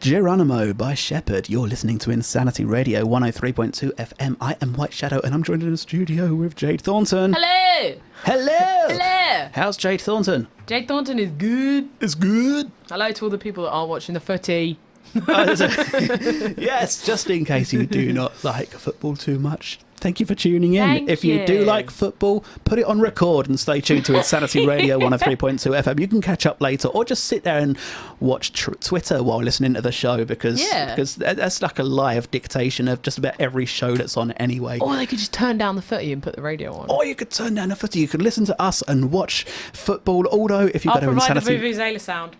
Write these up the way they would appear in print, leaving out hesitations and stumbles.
Geronimo by Shepherd. You're listening to Insanity Radio 103.2 FM. I am White Shadow and I'm joined in the studio with Jade Thornton. Hello! Hello! Hello! How's Jade Thornton? Jade Thornton is good. It's good. Hello to all the people that are watching the footy. Yes, just in case you do not like football too much. Thank you for tuning in. Thank If you do you. like football, put it on record and stay tuned to Insanity Radio 103.2 FM. You can catch up later or just sit there and watch Twitter while listening to the show because that's like a live dictation of just about every show that's on anyway. Or they could just turn down the footy and put the radio on. Or you could turn down the footy. You could listen to us and watch football. Although if you go to provide Insanity... the Vuvuzela sound.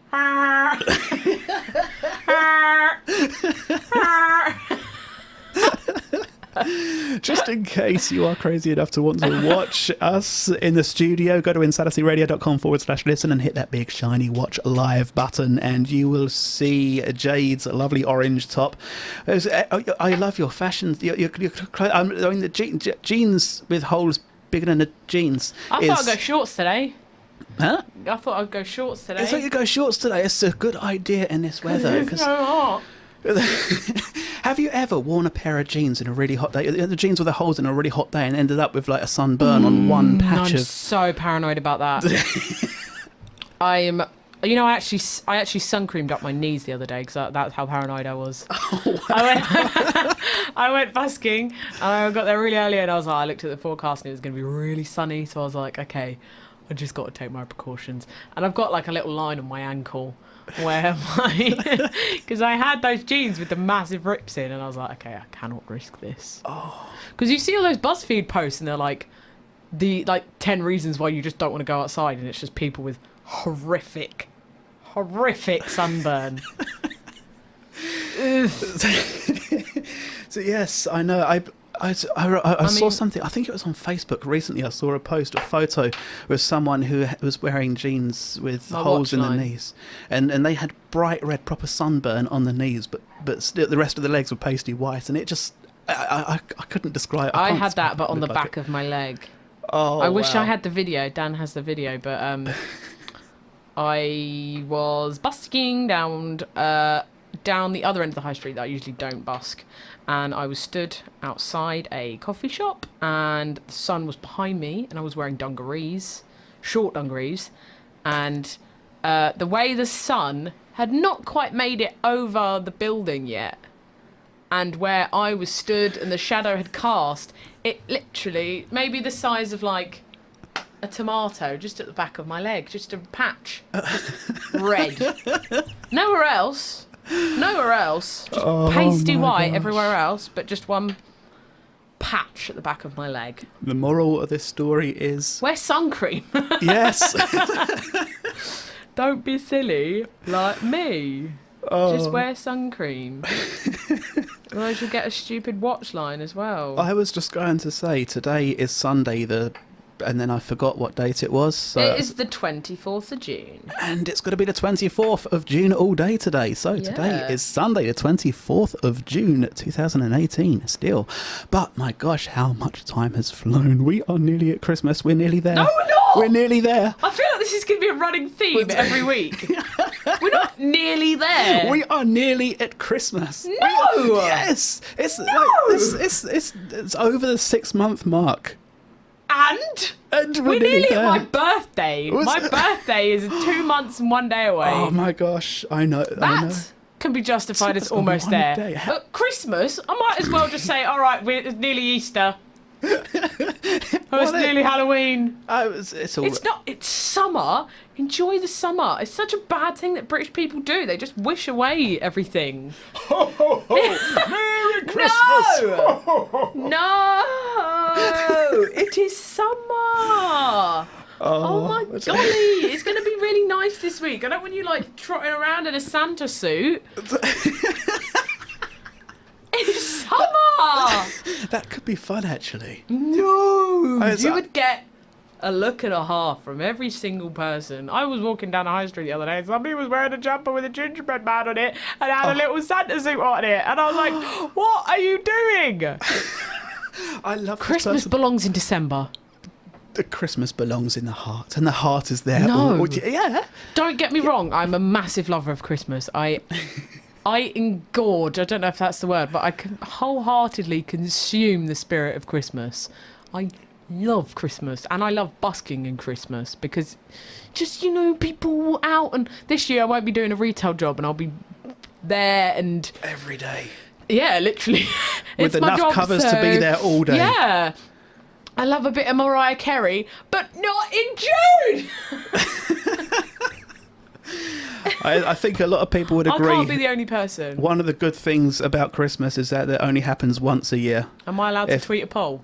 Just in case you are crazy enough to want to watch us in the studio, go to insanityradio.com/listen and hit that big shiny watch live button and you will see Jade's lovely orange top. I love your fashion. I mean, the jeans with holes bigger than the jeans. I thought I'd go shorts today. Huh? I thought I'd go shorts today. I thought you'd go shorts today. It's a good idea in this weather. It's so hot. Have you ever worn a pair of jeans in a really hot day? The jeans with the holes in a really hot day and ended up with like a sunburn on one patch I'm so paranoid about that. I actually sun creamed up my knees the other day because that's how paranoid I was. Oh, wow. I went busking and I got there really early and I looked at the forecast and it was going to be really sunny. So I was like, okay, I just got to take my precautions. And I've got like a little line on my ankle where because I had those jeans with the massive rips in and I was like, okay, I cannot risk this. Oh, because you see all those BuzzFeed posts and they're like 10 reasons why you just don't want to go outside and it's just people with horrific sunburn. So yes, I know. I saw something, I think it was on Facebook recently, I saw a photo with someone who was wearing jeans with holes in the knees and they had bright red proper sunburn on the knees but still the rest of the legs were pasty white and it just I couldn't describe. I had that but on the back of my leg. Oh, I wish I had the video. Dan has the video, but I was busking down the other end of the high street that I usually don't busk, and I was stood outside a coffee shop and the sun was behind me and I was wearing dungarees, short dungarees, and the way the sun had not quite made it over the building yet and where I was stood and the shadow had cast, it literally maybe the size of like a tomato just at the back of my leg, just a patch, just red. Nowhere else, just pasty white everywhere else, but just one patch at the back of my leg. The moral of this story is... wear sun cream. Yes. Don't be silly like me. Just wear sun cream. Otherwise you'll get a stupid watch line as well. I was just going to say, today is Sunday, and then I forgot what date it was. So it is the 24th of June. And it's going to be the 24th of June all day today. So today is Sunday, the 24th of June, 2018 still. But my gosh, how much time has flown. We are nearly at Christmas. We're nearly there. No, we're not! We're nearly there. I feel like this is going to be a running theme every week. We're not nearly there. We are nearly at Christmas. No! Yes! It's over the 6-month mark. And we're nearly at my birthday. My birthday is 2 months and 1 day away. Oh my gosh, I know. That can be justified as almost there. But Christmas, I might as well just say, all right, it's nearly Easter. It's nearly Halloween. It's summer. Enjoy the summer. It's such a bad thing that British people do. They just wish away everything. Ho, ho, ho. Merry Christmas. No. It is summer. Oh my golly. It's going to be really nice this week. I don't want you like trotting around in a Santa suit. It's summer. That could be fun, actually. No. You would get a look and a half from every single person. I was walking down the high street the other day and somebody was wearing a jumper with a gingerbread man on it and had a little Santa suit on it. And I was like, what are you doing? I love Christmas belongs in December. The Christmas belongs in the heart, and the heart is there. No. Yeah. Don't get me wrong. I'm a massive lover of Christmas. I I engorge. I don't know if that's the word, but I can wholeheartedly consume the spirit of Christmas. I love Christmas, and I love busking in Christmas because just, people out. And this year I won't be doing a retail job, and I'll be there and every day. Yeah, literally. With enough covers to be there all day. Yeah. I love a bit of Mariah Carey, but not in June. I think a lot of people would agree. I can't be the only person. One of the good things about Christmas is that it only happens once a year. Am I allowed to tweet a poll?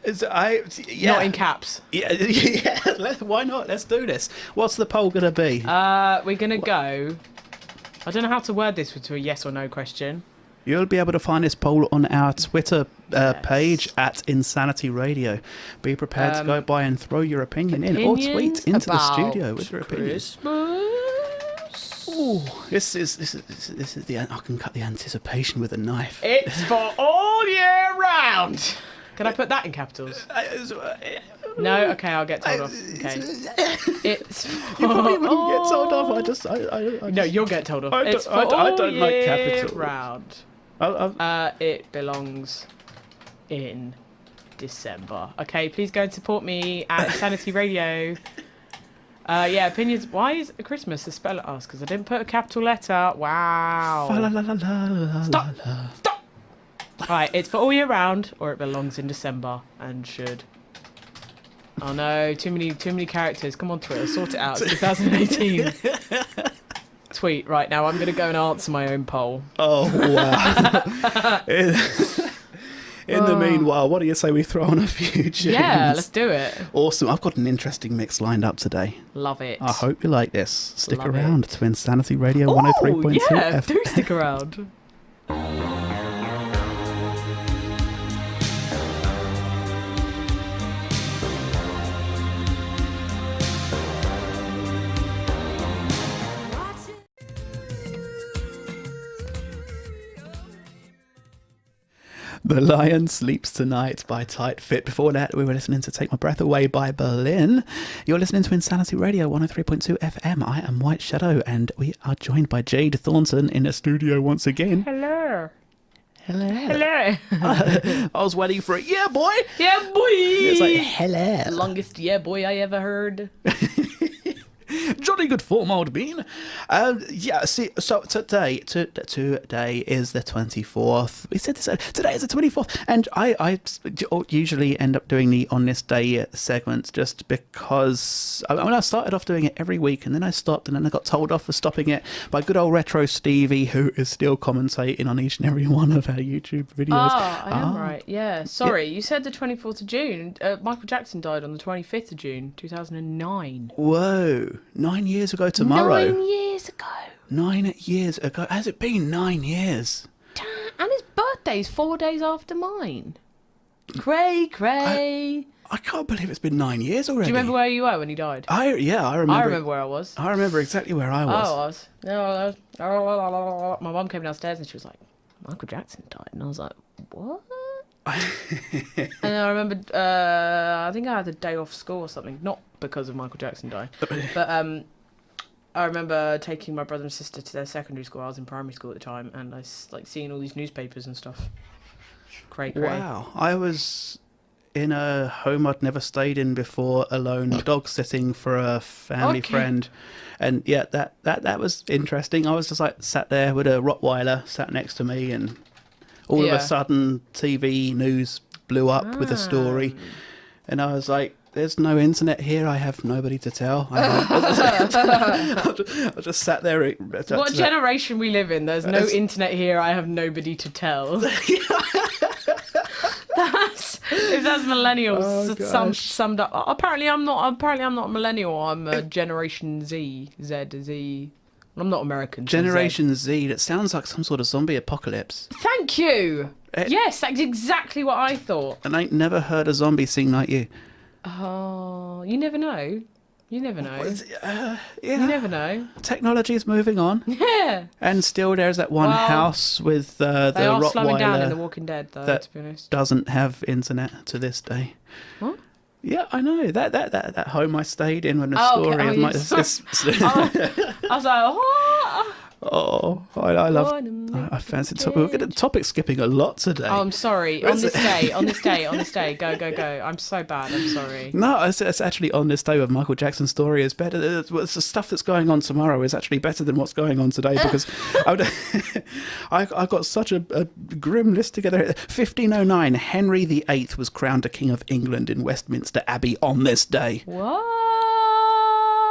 Yeah. Not in caps. Yeah. Why not? Let's do this. What's the poll going to be? We're going to go... I don't know how to word this to a yes or no question. You'll be able to find this poll on our Twitter page at Insanity Radio. Be prepared to go by and throw your opinion in, or tweet into the studio with your opinion. Ooh, this is the. I can cut the anticipation with a knife. It's for all year round. Can I put that in capitals? No, okay, I'll get told off. Okay, it's you probably wouldn't get told off. No, you'll get told off. It's for I all don't year like capital round. It belongs in December. Okay, please go and support me at Insanity Radio. Opinions. Why is Christmas a spell at us? Because I didn't put a capital letter. Wow. Stop. Stop. Right, it's for all year round, or it belongs in December and should. Oh no, too many characters. Come on, Twitter, sort it out. It's 2018. Tweet right now. I'm going to go and answer my own poll. Oh wow. In the meanwhile, what do you say we throw on a few tunes? Yeah, let's do it. Awesome. I've got an interesting mix lined up today. Love it. I hope you like this. Stick Love around to Insanity Radio 103.2 yeah, FM. do stick around. The Lion Sleeps Tonight by Tight Fit. Before that, we were listening to Take My Breath Away by Berlin. You're listening to Insanity Radio 103.2 FM. I am White Shadow, and we are joined by Jade Thornton in the studio once again. Hello. Hello. Hello. I was waiting for it. Yeah, boy. Yeah, boy. It's like, hello. Longest yeah, boy I ever heard. Jolly good form, old bean. So today is the 24th. We said this, today is the 24th, and I usually end up doing the On This Day segments just because I started off doing it every week, and then I stopped, and then I got told off for stopping it by good old Retro Stevie, who is still commentating on each and every one of our YouTube videos. Oh, I am right. Yeah. Sorry, you said the 24th of June. Michael Jackson died on the 25th of June, 2009. Whoa. 9 years ago tomorrow. 9 years ago. 9 years ago. Has it been 9 years? And his birthday's 4 days after mine. Cray. I can't believe it's been 9 years already. Do you remember where you were when he died? I remember. I remember where I was. I remember exactly where I was. My mum came downstairs and she was like, Michael Jackson died. And I was like, what? And I remember, I think I had a day off school or something. Not because of Michael Jackson dying. But I remember taking my brother and sister to their secondary school. I was in primary school at the time. And I seeing all these newspapers and stuff. Cray. Wow. I was in a home I'd never stayed in before, alone, dog sitting for a family friend. And yeah, that was interesting. I was just like sat there with a Rottweiler sat next to me, and all of a sudden TV news blew up with a story. And I was like, there's no internet here. I have nobody to tell. I just sat there. What generation we live in? There's no internet here. I have nobody to tell. If that's millennials summed up. Apparently I'm not a millennial. I'm a Generation Z. I'm not American. Generation Z. That sounds like some sort of zombie apocalypse. Thank you. Yes, that's exactly what I thought. And I ain't never heard a zombie sing like you. Oh, you never know. You never know. Yeah. You never know. Technology is moving on. Yeah. And still there's that one house with the Rottweiler. They are slowing down in The Walking Dead, though, that to be honest. Doesn't have internet to this day. What? Yeah, I know. That home I stayed in when the story of my... I was like, what? Oh, I love. I fancy we're going to topic skipping a lot today. Oh, I'm sorry. On this day. Go. I'm so bad. I'm sorry. No, it's actually on this day with Michael Jackson's story is better. It's the stuff that's going on tomorrow is actually better than what's going on today because I got such a grim list together. 1509, Henry VIII was crowned a King of England in Westminster Abbey on this day. What?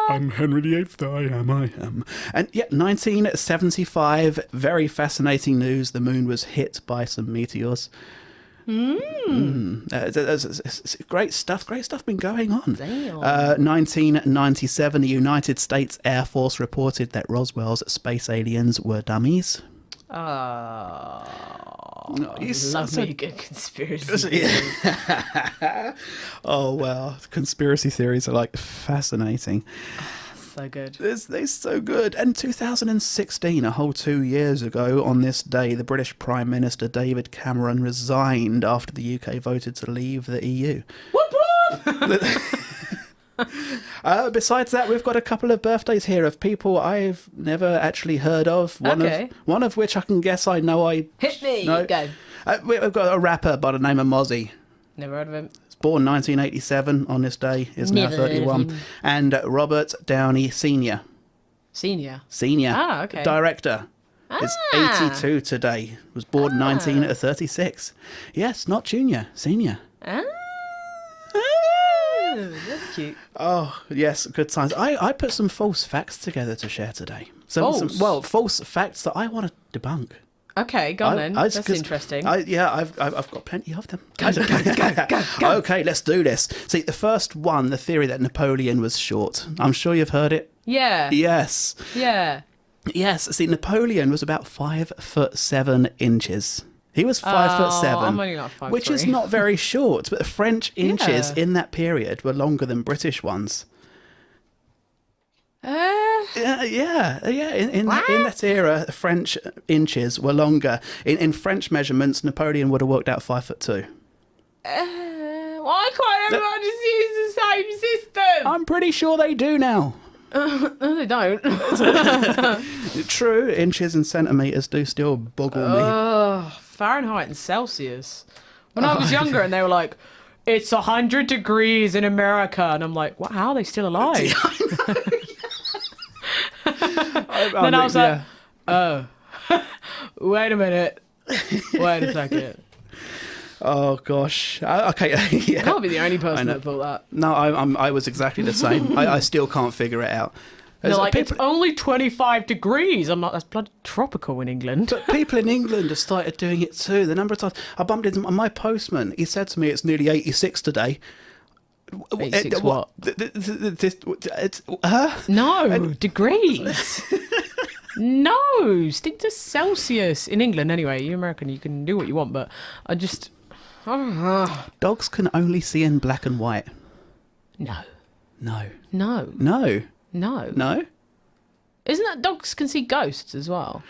I'm Henry VIII, I am. And yeah, 1975, very fascinating news. The moon was hit by some meteors. It's great stuff been going on. Damn. 1997, the United States Air Force reported that Roswell's space aliens were dummies. Love me a good conspiracy. Oh, well, conspiracy theories are like fascinating. So good. They're so good. And 2016, a whole 2 years ago, on this day, the British Prime Minister David Cameron resigned after the UK voted to leave the EU. Whoop whoop! Besides that, we've got a couple of birthdays here of people I've never actually heard of. One of which I can guess I know. Hit me! No. Go. We've got a rapper by the name of Mozzie. Never heard of him. Born 1987 on this day, is now 31. And Robert Downey Sr. Senior? Senior. Okay. Director. Is 82 today. Was born 1936. Yes, not junior, senior. That's cute. Oh, yes, good times. I put some false facts together to share today. False? False facts that I want to debunk. Okay, go on then. That's interesting. I've got plenty of them. Go. Okay, let's do this. See, the first one, the theory that Napoleon was short. I'm sure you've heard it. Yeah. Yes. Yeah. Yes. See, Napoleon was about 5'7". He was 5'7". I'm only like 5'3". Which is not very short, but the French inches in that period were longer than British ones. In that era, French inches were longer. In French measurements, Napoleon would have worked out 5'2". Why can't everyone just use the same system? I'm pretty sure they do now. No, they don't. True, inches and centimetres do still boggle me. Fahrenheit and Celsius. When I was younger and they were like, it's 100 degrees in America. And I'm like, what? How are they still alive? Then I was like, oh, wait a minute. Wait a second. Oh, gosh. Okay. Yeah. I can't be the only person that thought that. No, I was exactly the same. I still can't figure it out. They're like, it's only 25 degrees. I'm like, that's bloody tropical in England. But people in England have started doing it too. The number of times I bumped into my postman, he said to me, it's nearly 86 today. 86 what? No, degrees. No, stick to Celsius. In England, anyway. You're American, you can do what you want, but I just... Dogs can only see in black and white. No. No. No. No. No. No? Isn't that dogs can see ghosts as well?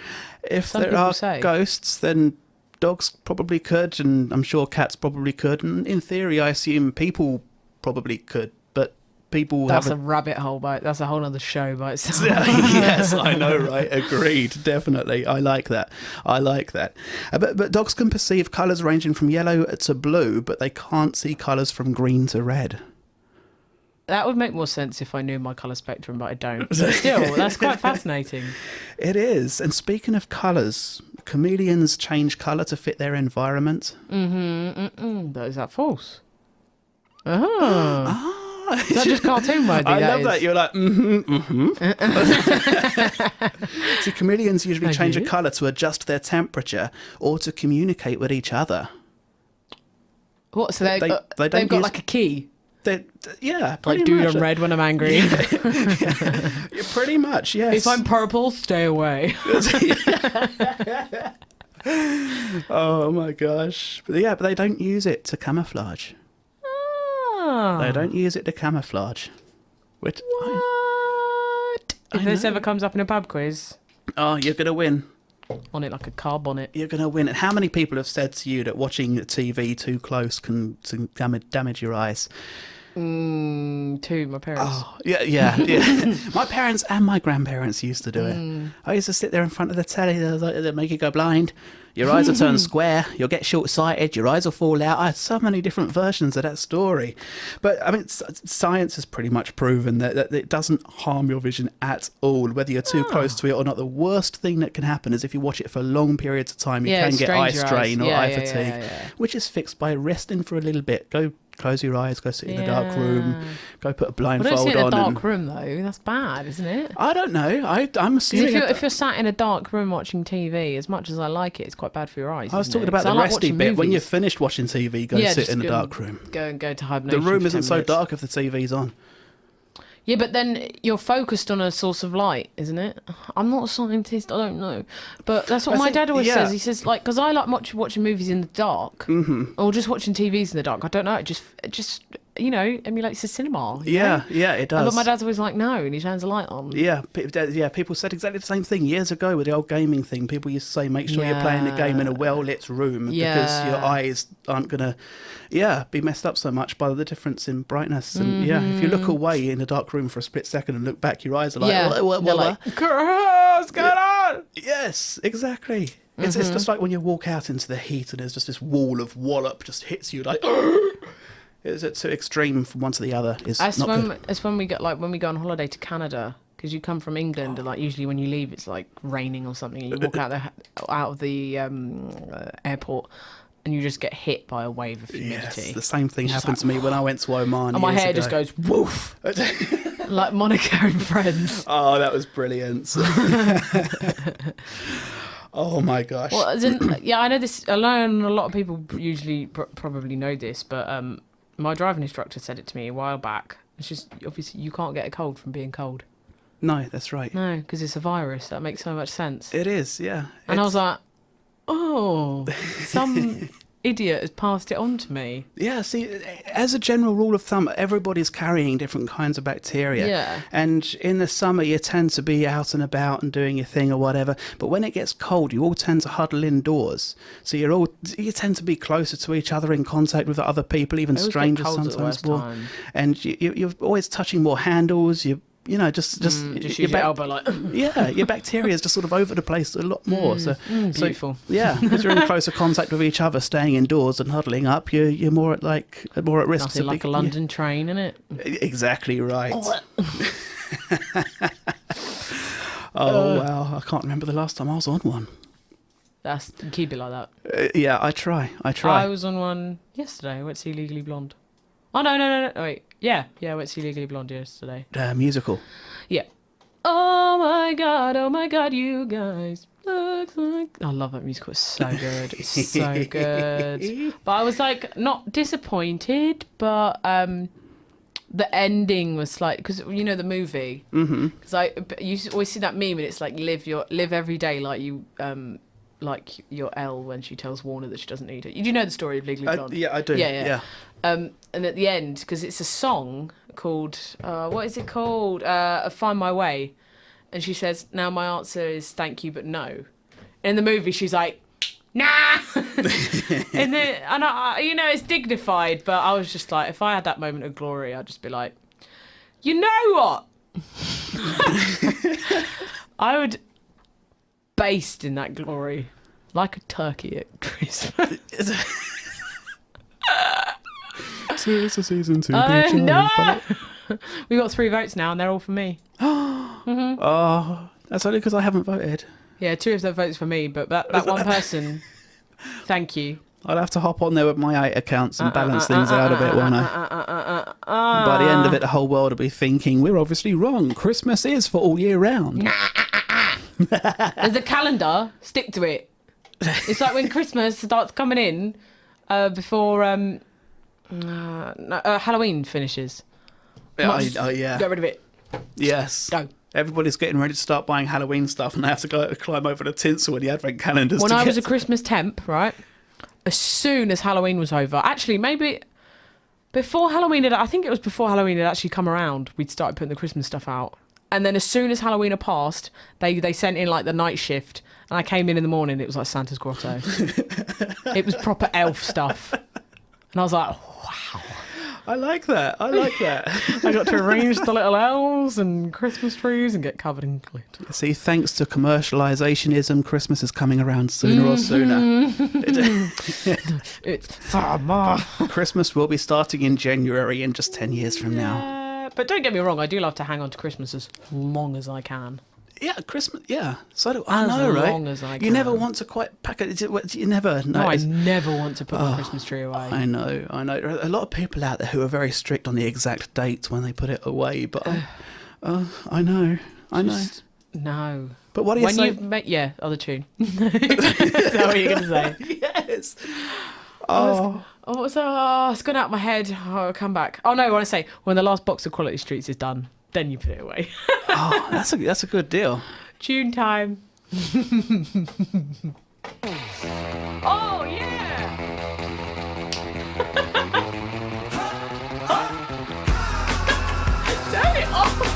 If Some there people are say. ghosts, then dogs probably could, and I'm sure cats probably could. And in theory, I assume people probably could, but people That's haven't. a rabbit hole that's a whole other show by itself. Yes, I know, right? Agreed, definitely. I like that. But dogs can perceive colours ranging from yellow to blue, but they can't see colours from green to red. That would make more sense if I knew my colour spectrum, but I don't. But still, that's quite fascinating. It is. And speaking of colours, chameleons change colour to fit their environment. But is that false? Is that just cartoon worthy? I love that. You're like, See, chameleons usually change a colour to adjust their temperature or to communicate with each other. What? So they've got like a key? Yeah, like dude, I'm red when I'm angry. Yeah, pretty much, yes. If I'm purple, stay away. Oh my gosh. But they don't use it to camouflage. They don't use it to camouflage. What? If this ever comes up in a pub quiz. Oh, you're going to win. On it like a car bonnet. You're going to win. And how many people have said to you that watching TV too close can damage your eyes? Two, my parents. Oh, yeah. My parents and my grandparents used to do it. I used to sit there in front of the telly. They make you go blind. Your eyes will turn square. You'll get short-sighted. Your eyes will fall out. I had so many different versions of that story. But, I mean, science has pretty much proven that it doesn't harm your vision at all, whether you're too close to it or not. The worst thing that can happen is if you watch it for long periods of time, you can get eye strain or eye fatigue, which is fixed by resting for a little bit. Go close your eyes, go sit in a dark room, go put a blindfold on. Don't sit in a dark room, though. That's bad, isn't it? I don't know. I'm assuming... If you're sat in a dark room watching TV, as much as I like it, it's quite bad for your eyes. I was talking about the resty bit. When you're finished watching TV, go sit in a dark room. Go to hibernation. The room isn't so dark if the TV's on. Yeah, but then you're focused on a source of light, isn't it? I'm not a scientist, I don't know. But that's what my dad always says. He says, like, because I like watching movies in the dark, or just watching TVs in the dark. I don't know, it just you know, emulates the cinema. Yeah, it does. But my dad's always like, no, and he turns the light on. Yeah, people said exactly the same thing years ago with the old gaming thing. People used to say, make sure you're playing the game in a well-lit room because your eyes aren't going to, be messed up so much by the difference in brightness. And if you look away in a dark room for a split second and look back, your eyes are like, what? What's going on? Yes, exactly. It's just like when you walk out into the heat and there's just this wall of wallop just hits you like... Is it so extreme from one to the other? It's when we go on holiday to Canada, because you come from England and like usually when you leave it's like raining or something, and you walk out of the airport and you just get hit by a wave of humidity. Yes, the same thing happened to me when I went to Oman. And my hair just goes woof, like Monica and Friends. Oh, that was brilliant. Oh my gosh. Well, I know this. I learn a lot of people usually probably know this, but my driving instructor said it to me a while back. It's just, obviously, you can't get a cold from being cold. No, that's right. No, because it's a virus. That makes so much sense. It is, yeah. And I was like, oh, some idiot has passed it on to me. Yeah, see, as a general rule of thumb, everybody's carrying different kinds of bacteria. Yeah. And in the summer, you tend to be out and about and doing your thing or whatever. But when it gets cold, you all tend to huddle indoors. So you tend to be closer to each other, in contact with other people, even strangers sometimes more. And you're always touching more handles. Just your elbow like... your bacteria is just sort of over the place a lot more. Beautiful. Because you're in closer contact with each other, staying indoors and huddling up, you're more at risk. Nothing like a London train, innit? Exactly right. Wow, I can't remember the last time I was on one. Keep it like that. I try. I was on one yesterday. I went to see Legally Blonde. Oh, no. Wait. Yeah, I went to see Legally Blonde yesterday. Musical. Yeah. Oh my god, you guys. Looks like... I love that musical. It's so good. It's so good. But I was like, not disappointed, but the ending was like... Because, you know, the movie. Because you always see that meme and it's like, live every day like you... like your Elle when she tells Warner that she doesn't need it. You do know the story of Legally Blonde? Yeah, I do. Yeah. And at the end, because it's a song called, what is it called? Find My Way. And she says, now my answer is thank you, but no. In the movie, she's like, nah! and it's dignified, but I was just like, if I had that moment of glory, I'd just be like, you know what? I would baste in that glory like a turkey at Christmas. So it's a season 2. No! We got 3 votes now, and they're all for me. Oh, that's only because I haven't voted. Yeah, 2 of the votes for me, but that one person, thank you. I'll have to hop on there with my 8 accounts and balance things out a bit, won't I? By the end of it, the whole world will be thinking, we're obviously wrong. Christmas is for all year round. There's a calendar. Stick to it. It's like when Christmas starts coming in before Halloween finishes. Yeah. Get rid of it. Yes. Go. Everybody's getting ready to start buying Halloween stuff, and they have to go climb over the tinsel and the advent calendars. When I was a Christmas temp, right? As soon as Halloween was over, actually, maybe before Halloween, I think it was before Halloween had actually come around, we'd started putting the Christmas stuff out. And then as soon as Halloween had passed, they sent in like the night shift, and I came in the morning. It was like Santa's grotto. It was proper elf stuff, and I was like, wow. I like that. I like that. I got to arrange the little elves and Christmas trees and get covered in glitter. See, thanks to commercializationism, Christmas is coming around sooner or sooner. It's summer. Christmas will be starting in January in just 10 years from now. But don't get me wrong, I do love to hang on to Christmas as long as I can. Yeah, Christmas. Yeah, so do I. As know, right? long as I You can. never want to quite pack it. You never. No, I never want to put my Christmas tree away. I know. There are a lot of people out there who are very strict on the exact dates when they put it away. But I know. No. But what do you say? Yeah, other tune. Is that what you're going to say? Yes. It's gone out of my head. Oh, I'll come back. Oh, no, I want to say, when the last box of Quality Streets is done, then you put it away. That's a good deal. Tune time. Oh, yeah. Turn it off.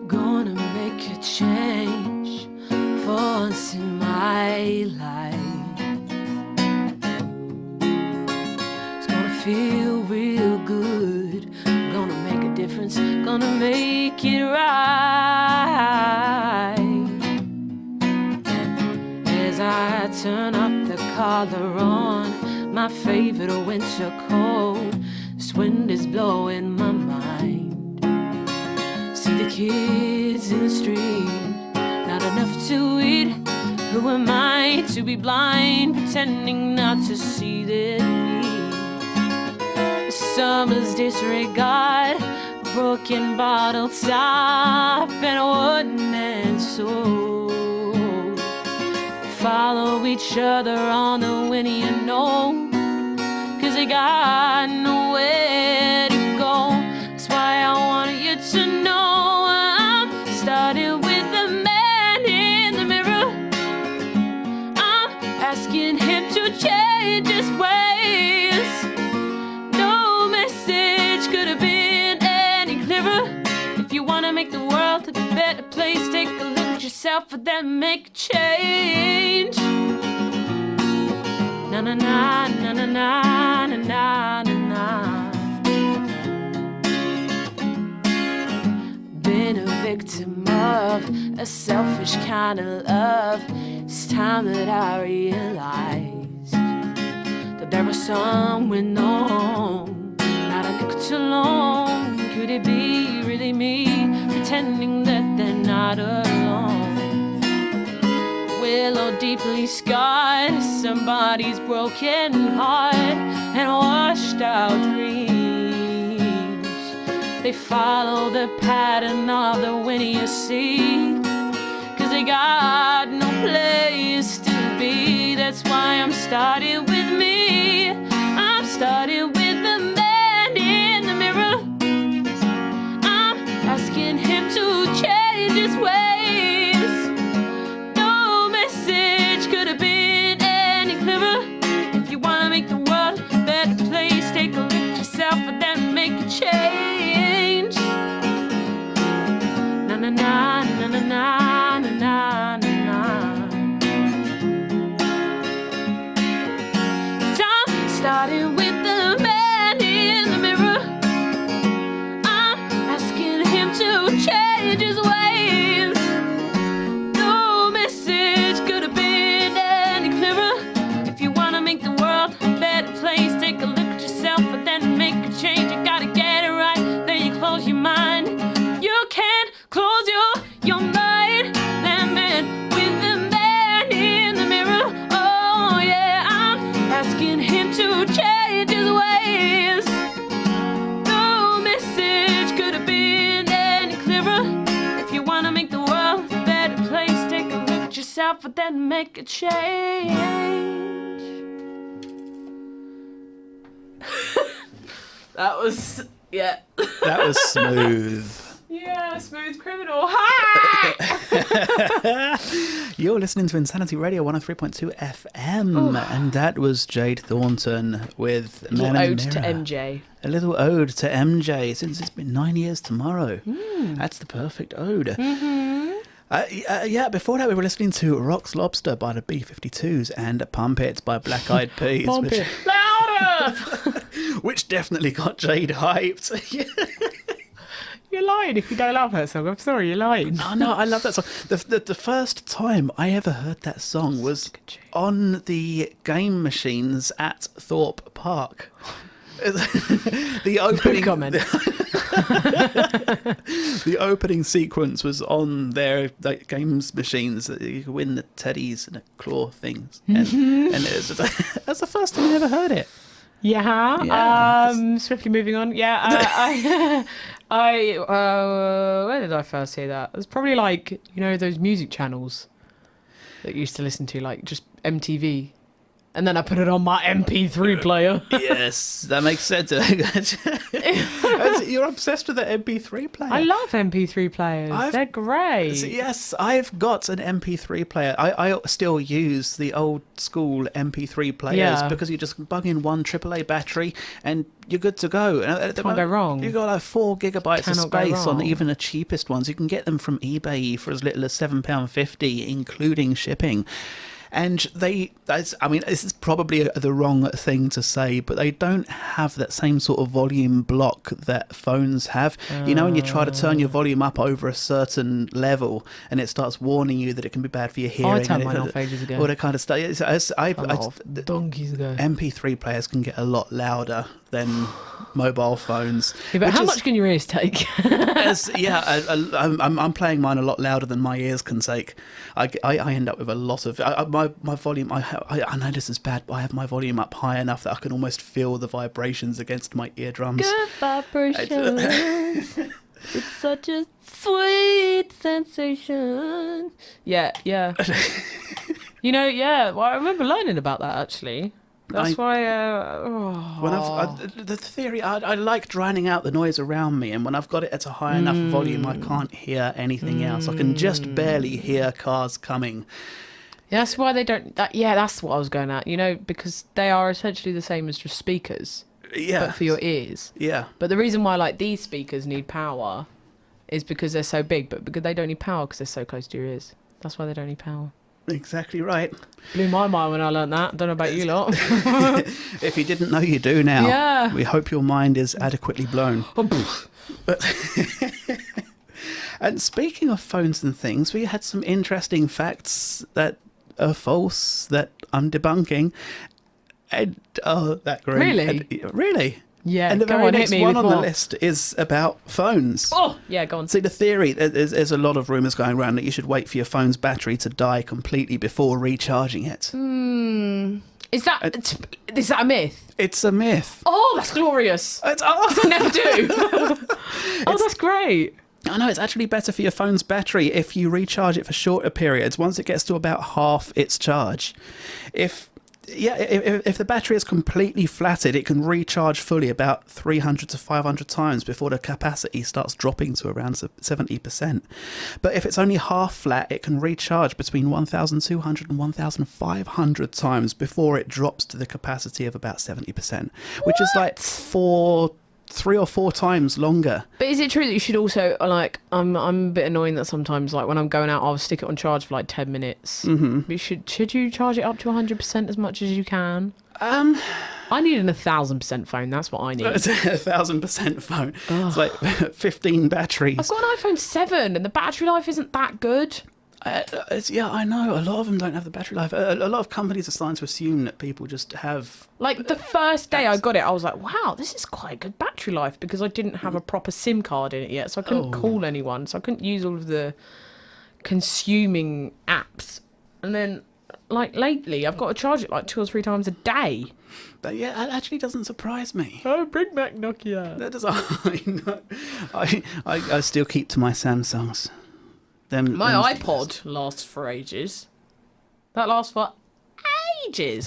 Gonna make a change for once in my life. It's gonna feel real good. Gonna make a difference. Gonna make it right. As I turn up the collar on my favorite winter coat, this wind is blowing my mind. See the kids in the street, not enough to eat. Who am I to be blind, pretending not to see their needs? Summer's disregard, broken bottle top, and a one-man soul. Follow each other on the wind, you know, 'cause they got nowhere to go. That's why I wanted you to know. Started with the man in the mirror. I'm asking him to change his ways. No message could have been any clearer. If you want to make the world a better place, take a look at yourself and then make a change. Na na na na na na na na na. Been a victim of a selfish kind of love. It's time that I realized that there was some with no, not a nickel too long. Could it be really me, pretending that they're not alone? Willow deeply scarred, somebody's broken heart and washed out dreams. They follow the pattern of the wind, you see, 'cause they got no place to be. That's why I'm starting with me. I'm starting with the man in the mirror. I'm asking him to change his ways. No message could have been any clearer. If you want to make the world a better place, take a look at yourself and then make a change. Na na na na na na na na na. Starting with the man in the mirror. I'm asking him to change his ways. No message could have been any clearer. If you want to make the world a better place, take a look at yourself and then make a change. You gotta get it right, then you close your mind. You can't close your mind. That man with the man in the mirror. Oh yeah, I'm asking him to change his ways. No message could have been any clearer. If you want to make the world a better place, take a look at yourself and then make a change. Yeah. That was smooth. Yeah, smooth criminal. Hi! You're listening to Insanity Radio 103.2 FM, and that was Jade Thornton with A Man little in ode the to Mirror. MJ. A little ode to MJ, since it's been 9 years tomorrow. That's the perfect ode. Yeah, before that we were listening to Rock's Lobster by the B-52s and Pump It by Black Eyed Peas. Pump it louder! Which definitely got Jade hyped. You're lying if you don't love her song. I'm sorry, you're lying. Oh no, I love that song. The first time I ever heard that song was on the game machines at Thorpe Park. The opening comment. The opening sequence was on their games machines that you could win the teddies and the claw things, and it was that's the first time I ever heard it. Yeah. Swiftly moving on. Yeah. Where did I first hear that? It was probably like, you know, those music channels that you used to listen to, like just MTV. And then I put it on my MP3 player. Yes, that makes sense. You're obsessed with the MP3 player. I love MP3 players. They're great. Yes, I've got an MP3 player. I still use the old school MP3 players because you just bug in one AAA battery and you're good to go. Can't go wrong. You've got like 4 gigabytes of Cannot go space on wrong. even the cheapest ones. You can get them from eBay for as little as £7.50, including shipping. And this is probably the wrong thing to say, but they don't have that same sort of volume block that phones have. You know, when you try to turn your volume up over a certain level and it starts warning you that it can be bad for your hearing. I turned mine off ages ago. All that kind of stuff. Donkeys ago. MP3 players can get a lot louder than mobile phones. Yeah, but how much can your ears take? I'm playing mine a lot louder than my ears can take. I end up with a lot of my volume. I know this is bad, but I have my volume up high enough that I can almost feel the vibrations against my eardrums. Good vibrations. It's such a sweet sensation. Yeah. You know, well, I remember learning about that actually. That's why. The theory, I like drowning out the noise around me, and when I've got it at a high enough volume, I can't hear anything else. I can just barely hear cars coming. Yeah, that's why they don't. That's what I was going at. You know, because they are essentially the same as just speakers. Yeah. But for your ears. Yeah. But the reason why like these speakers need power is because they're so big, but because they don't need power because they're so close to your ears. That's why they don't need power. Exactly right. Blew my mind when I learned that. Don't know about you lot. If you didn't know, you do now. Yeah. We hope your mind is adequately blown. And speaking of phones and things, we had some interesting facts that are false that I'm debunking. And that great. Really? Really? Yeah. And the go very on, next hit me one with on the more. list is about phones. Oh, yeah, go on. See, the theory, there's a lot of rumours going around that you should wait for your phone's battery to die completely before recharging it. Is that a myth? It's a myth. Oh, that's glorious. I never do. That's great. I know, it's actually better for your phone's battery if you recharge it for shorter periods, once it gets to about half its charge. If the battery is completely flatted, it can recharge fully about 300 to 500 times before the capacity starts dropping to around 70%. But if it's only half flat, it can recharge between 1,200 and 1,500 times before it drops to the capacity of about 70%, which is like 3 or 4 times longer. But is it true that you should also, like, I'm a bit annoying that sometimes, like, when I'm going out, I'll stick it on charge for like 10 minutes. But should you charge it up to 100% as much as you can? I need an 1,000% phone. That's what I need. It's a 1,000% phone. It's like 15 batteries. I've got an iPhone 7 and the battery life isn't that good. I know. A lot of them don't have the battery life. A lot of companies are starting to assume that people just have... Like, the first day I got it, I was like, wow, this is quite a good battery life, because I didn't have a proper SIM card in it yet, so I couldn't call anyone, so I couldn't use all of the consuming apps. And then, like, lately, I've got to charge it like 2 or 3 times a day. But yeah, that actually doesn't surprise me. Oh, bring back Nokia. That does. I still keep to my Samsungs. My iPod lasts for ages. That lasts for ages.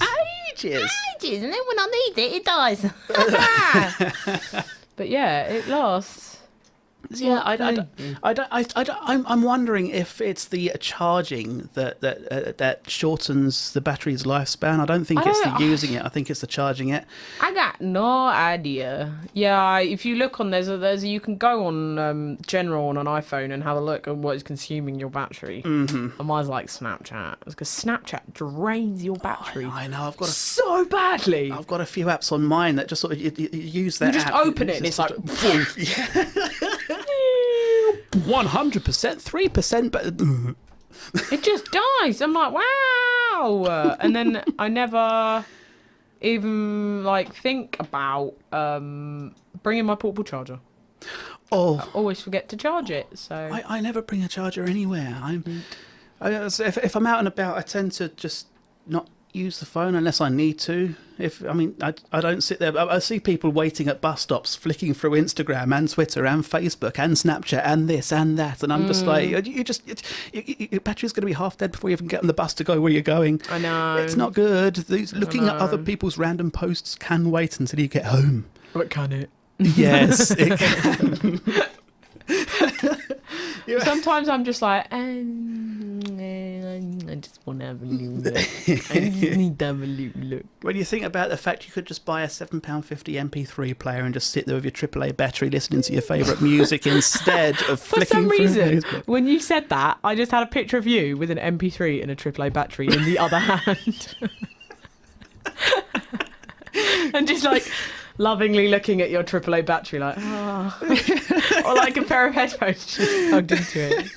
Ages. And then when I need it, it dies. But yeah, it lasts. Yeah, I'm wondering if it's the charging that shortens the battery's lifespan. I don't think it's the using it. I think it's the charging it. I got no idea. Yeah, if you look on you can go on general on an iPhone and have a look at what is consuming your battery. Mm-hmm. And mine's like Snapchat, because Snapchat drains your battery. I know. I've got so badly. I've got a few apps on mine that just sort of you use that. You just open it and it's like. 100%, 3%, but it just dies. I'm like, wow. And then I never even think about bringing my portable charger. I always forget to charge it. So I never bring a charger anywhere. If I'm out and about, I tend to just not use the phone unless I need to. I don't sit there. I see people waiting at bus stops, flicking through Instagram and Twitter and Facebook and Snapchat and this and that, and I'm just like, your battery's going to be half dead before you even get on the bus to go where you're going. I know. It's not good. Looking at other people's random posts can wait until you get home. But can it? Yes, it can. Sometimes I'm just like, I just want to have a little look. I just need to have a little look. When you think about the fact you could just buy a £7.50 MP3 player and just sit there with your AAA battery listening to your favourite music instead of flicking through Facebook. When you said that, I just had a picture of you with an MP3 and a AAA battery in the other hand. And just lovingly looking at your AAA battery or like a pair of headphones just plugged into it.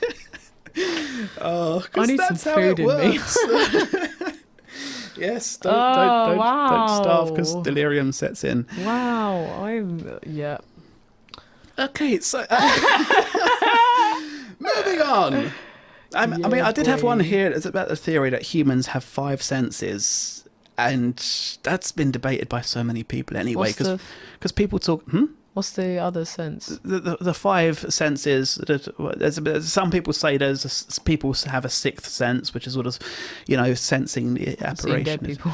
I need some food in me. Yes, don't starve because delirium sets in. Wow, Okay, so moving on. I did have one here. It's about the theory that humans have 5 senses. And that's been debated by so many people anyway, because people talk. What's the other sense? The 5 senses. Some people say people have a 6th sense, which is sort of, sensing the apparition. Seeing dead people.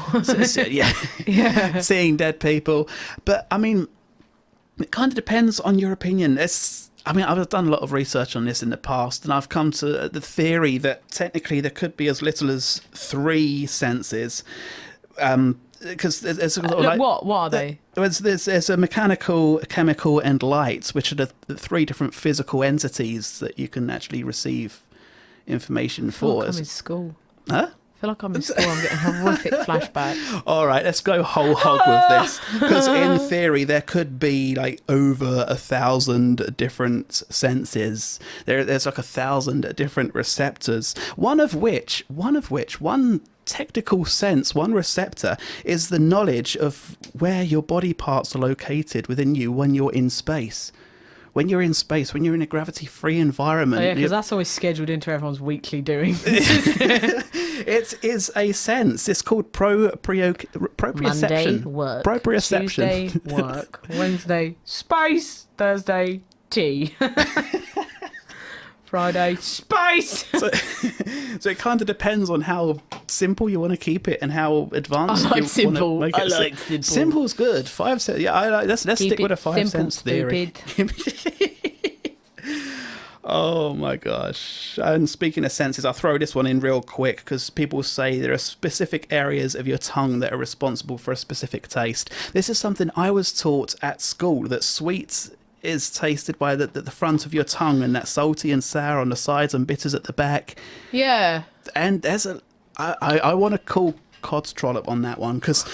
Yeah, seeing dead people. But it kind of depends on your opinion. I've done a lot of research on this in the past, and I've come to the theory that technically there could be as little as 3 senses. Because there's what are they? There's a mechanical, chemical, and light, which are the 3 different physical entities that you can actually receive information for. I'm in school. Huh? I feel like I'm in school. I'm getting horrific flashbacks. All right, let's go whole hog with this, because in theory there could be over 1,000 different senses. There's 1,000 different receptors. One technical sense, one receptor, is the knowledge of where your body parts are located within you when you're in space. When you're in space, when you're in a gravity-free environment. Oh, yeah, because that's always scheduled into everyone's weekly doing. It is a sense. It's called proprioception. Monday, work. Proprioception. Tuesday, work. Wednesday, space. Thursday, tea. Friday, space. So it kind of depends on how simple you want to keep it and how advanced you simple. want to make it. I like simple. Simple's good. 5 cents. Yeah, I like. Let's stick with a 5 cents theory. Oh my gosh. And speaking of senses, I'll throw this one in real quick because people say there are specific areas of your tongue that are responsible for a specific taste. This is something I was taught at school, that sweet is tasted by the front of your tongue, and that salty and sour on the sides and bitters at the back. Yeah. And there's I want to call Cod's Trollop on that one, because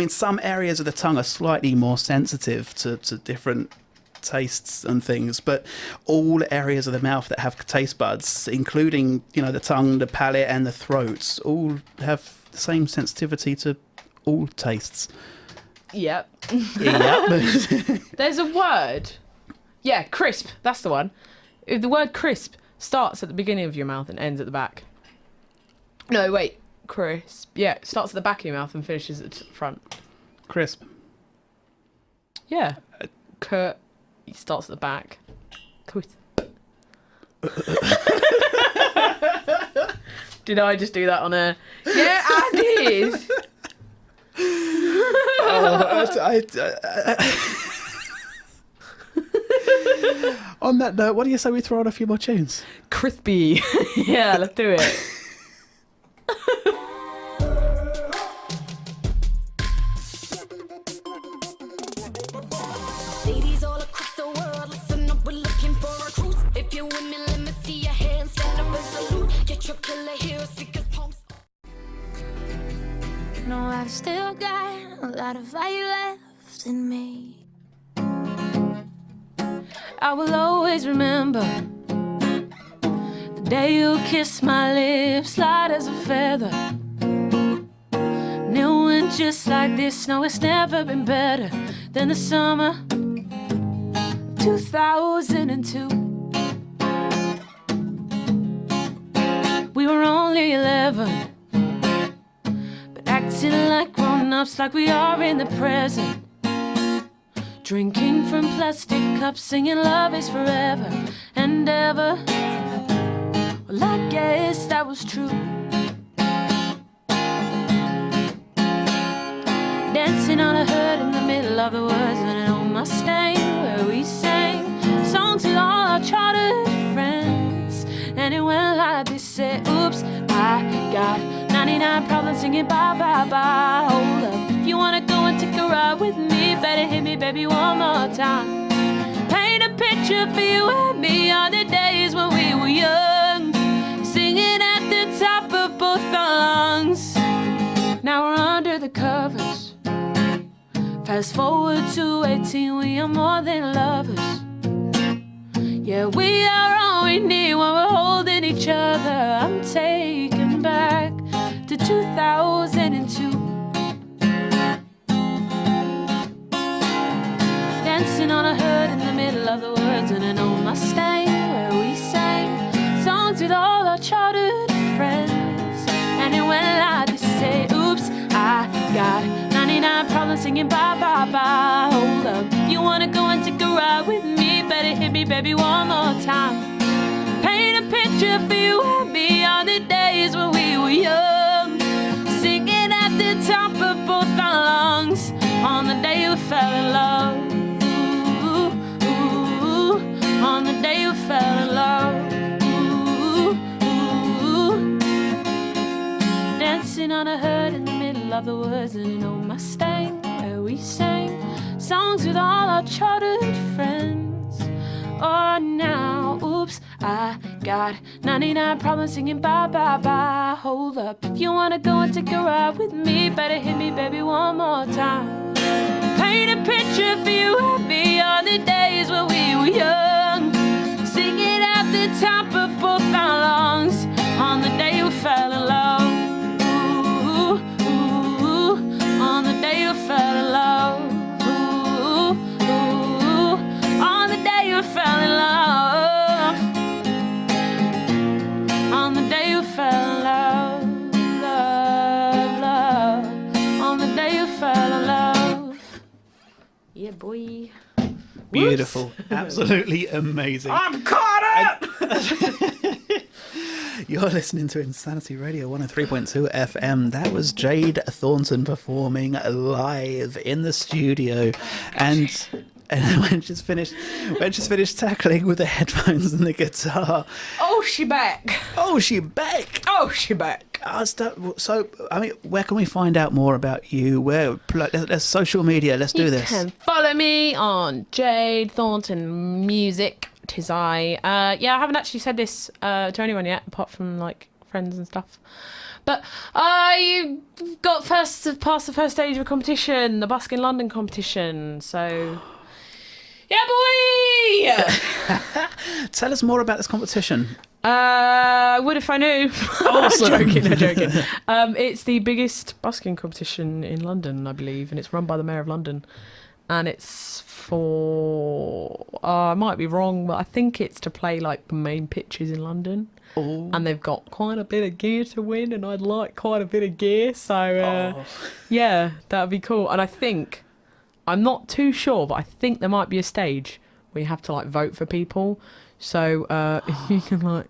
some areas of the tongue are slightly more sensitive to different tastes and things, but all areas of the mouth that have taste buds, including the tongue, the palate, and the throat, all have the same sensitivity to all tastes. Yep. Yep. There's a word. Yeah, crisp. That's the one. If the word crisp starts at the beginning of your mouth and ends at the back. No, wait. Crisp. Yeah, it starts at the back of your mouth and finishes at the front. Crisp. Yeah. It starts at the back. Crisp. Did I just do that on a... Yeah, I did. On that note, what do you say we throw on a few more tunes? Crispy. Yeah, let's do it. Ladies all across the world, listen up, we're looking for recruits. If you're women, let me see your hands, stand up and salute. Get your killer heroes, stickers, pumps. No, I've still got a lot of fire left in me. I will always remember the day you kissed my lips, light as a feather. And it went just like this. No, it's never been better than the summer 2002. We were only 11, but acting like grown-ups, like we are in the present. Drinking from plastic cups, singing love is forever and ever. Well, I guess that was true. Dancing on a hood in the middle of the woods and an old Mustang where we sang songs with all our childhood friends. And it went like this, said, oops, I got 99 problems singing bye, bye, bye. Hold up, if you wanna go and take a ride with me, better hit me, baby, one more time. Paint a picture for you and me on the days when we were young, singing at the top of both our lungs. Now we're under the covers. Fast forward to 18, we are more than lovers. Yeah, we are all we need when we're holding each other. I'm taken back to 2002. Dancing on a hood in the middle of the woods in an old Mustang where we sang songs with all our childhood friends. And it went like this, say, oops, I got 99 problems singing bye, bye, bye. Hold up, if you wanna go and take a ride with me, better hit me, baby, one more time. Paint a picture for you and me on the days when we were young, singing at the top of both our lungs on the day you fell in love. Ooh, ooh, on the day you fell in love. Ooh, ooh, dancing on a hood in the middle of the woods in an old Mustang where we sang songs with all our childhood friends. Oh, now, oops, I got 99 problems singing bye, bye, bye. Hold up, if you wanna go and take a ride with me, better hit me, baby, one more time. Paint a picture for you and me on the days when we were young, singing at the top of both our lungs on the day you fell in love. Ooh, ooh, on the day you fell in love. Ooh, ooh, on the day you fell in love. On the day you fell in love, love, love. On the day you fell in love. Yeah, boy. Beautiful. Absolutely amazing. I'm caught up! You're listening to Insanity Radio 103.2 FM. That was Jade Thornton performing live in the studio. And when she's finished tackling with the headphones and the guitar. Oh, she back. Oh, she back. Oh, she back. So, I mean, where can we find out more about you? Let's social media. Let's do this. You can follow me on Jade Thornton Music. Tis I. Yeah, I haven't actually said this to anyone yet, apart from like friends and stuff. But you got past the first stage of a competition, the Busk in London competition. So, yeah, boy. Tell us more about this competition. I would if I knew. Awesome. I'm joking. It's the biggest busking competition in London, I believe, and it's run by the Mayor of London. And it's for, I might be wrong, but I think it's to play like the main pitches in London. Oh. And they've got quite a bit of gear to win, and I'd like quite a bit of gear. So, yeah, that would be cool. And I think, I'm not too sure, but I think there might be a stage where you have to like vote for people. So you can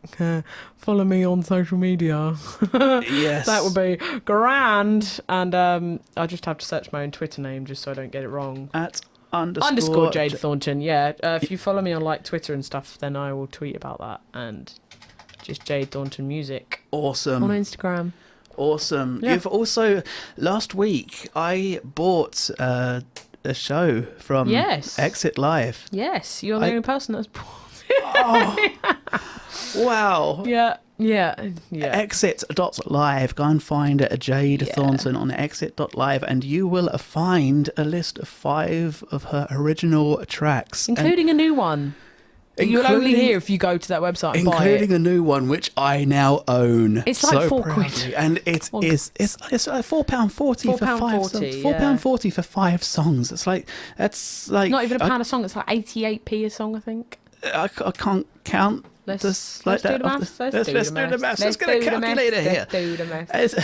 follow me on social media. Yes. That would be grand. And I just have to search my own Twitter name just so I don't get it wrong. At Underscore Jade Thornton. Yeah. If you follow me on Twitter and stuff, then I will tweet about that. And just Jade Thornton Music. Awesome. On Instagram. Awesome. Yeah. You've also, last week, I bought a show from Exit Live. Yes. You're the only person that's bought. Oh, wow. Yeah. Exit.live. Go and find Jade Thornton on exit.live and you will find a list of 5 of her original tracks. Including a new one. You'll only hear if you go to that website and buy it. Including a new one, which I now own. It's like £4. And it's £4.40 for 5 songs. £4.40 for 5 songs. It's like, that's like... Not even £1 a song, it's like 88p a song, I think. I can't count. Let's do the maths. Let's do the maths. Let's get a calculator here. Let's do the maths.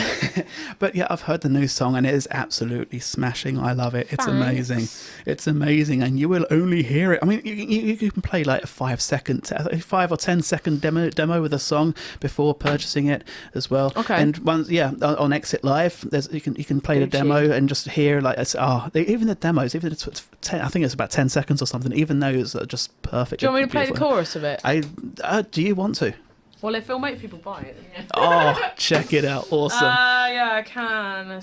But yeah, I've heard the new song and it is absolutely smashing. I love it. It's amazing. It's amazing, and you will only hear it. I mean, you can play like a 5 or 10 second demo with a song before purchasing it as well. Okay. And once, on Exit Live, you can play the demo and just hear even the demos, even if it's 10, I think it's about 10 seconds or something. Even those are just perfect. Do you want me to play the chorus of it? Do you want to? Well, if it'll make people buy it, then yeah. Oh, check it out. Awesome. Yeah, I can.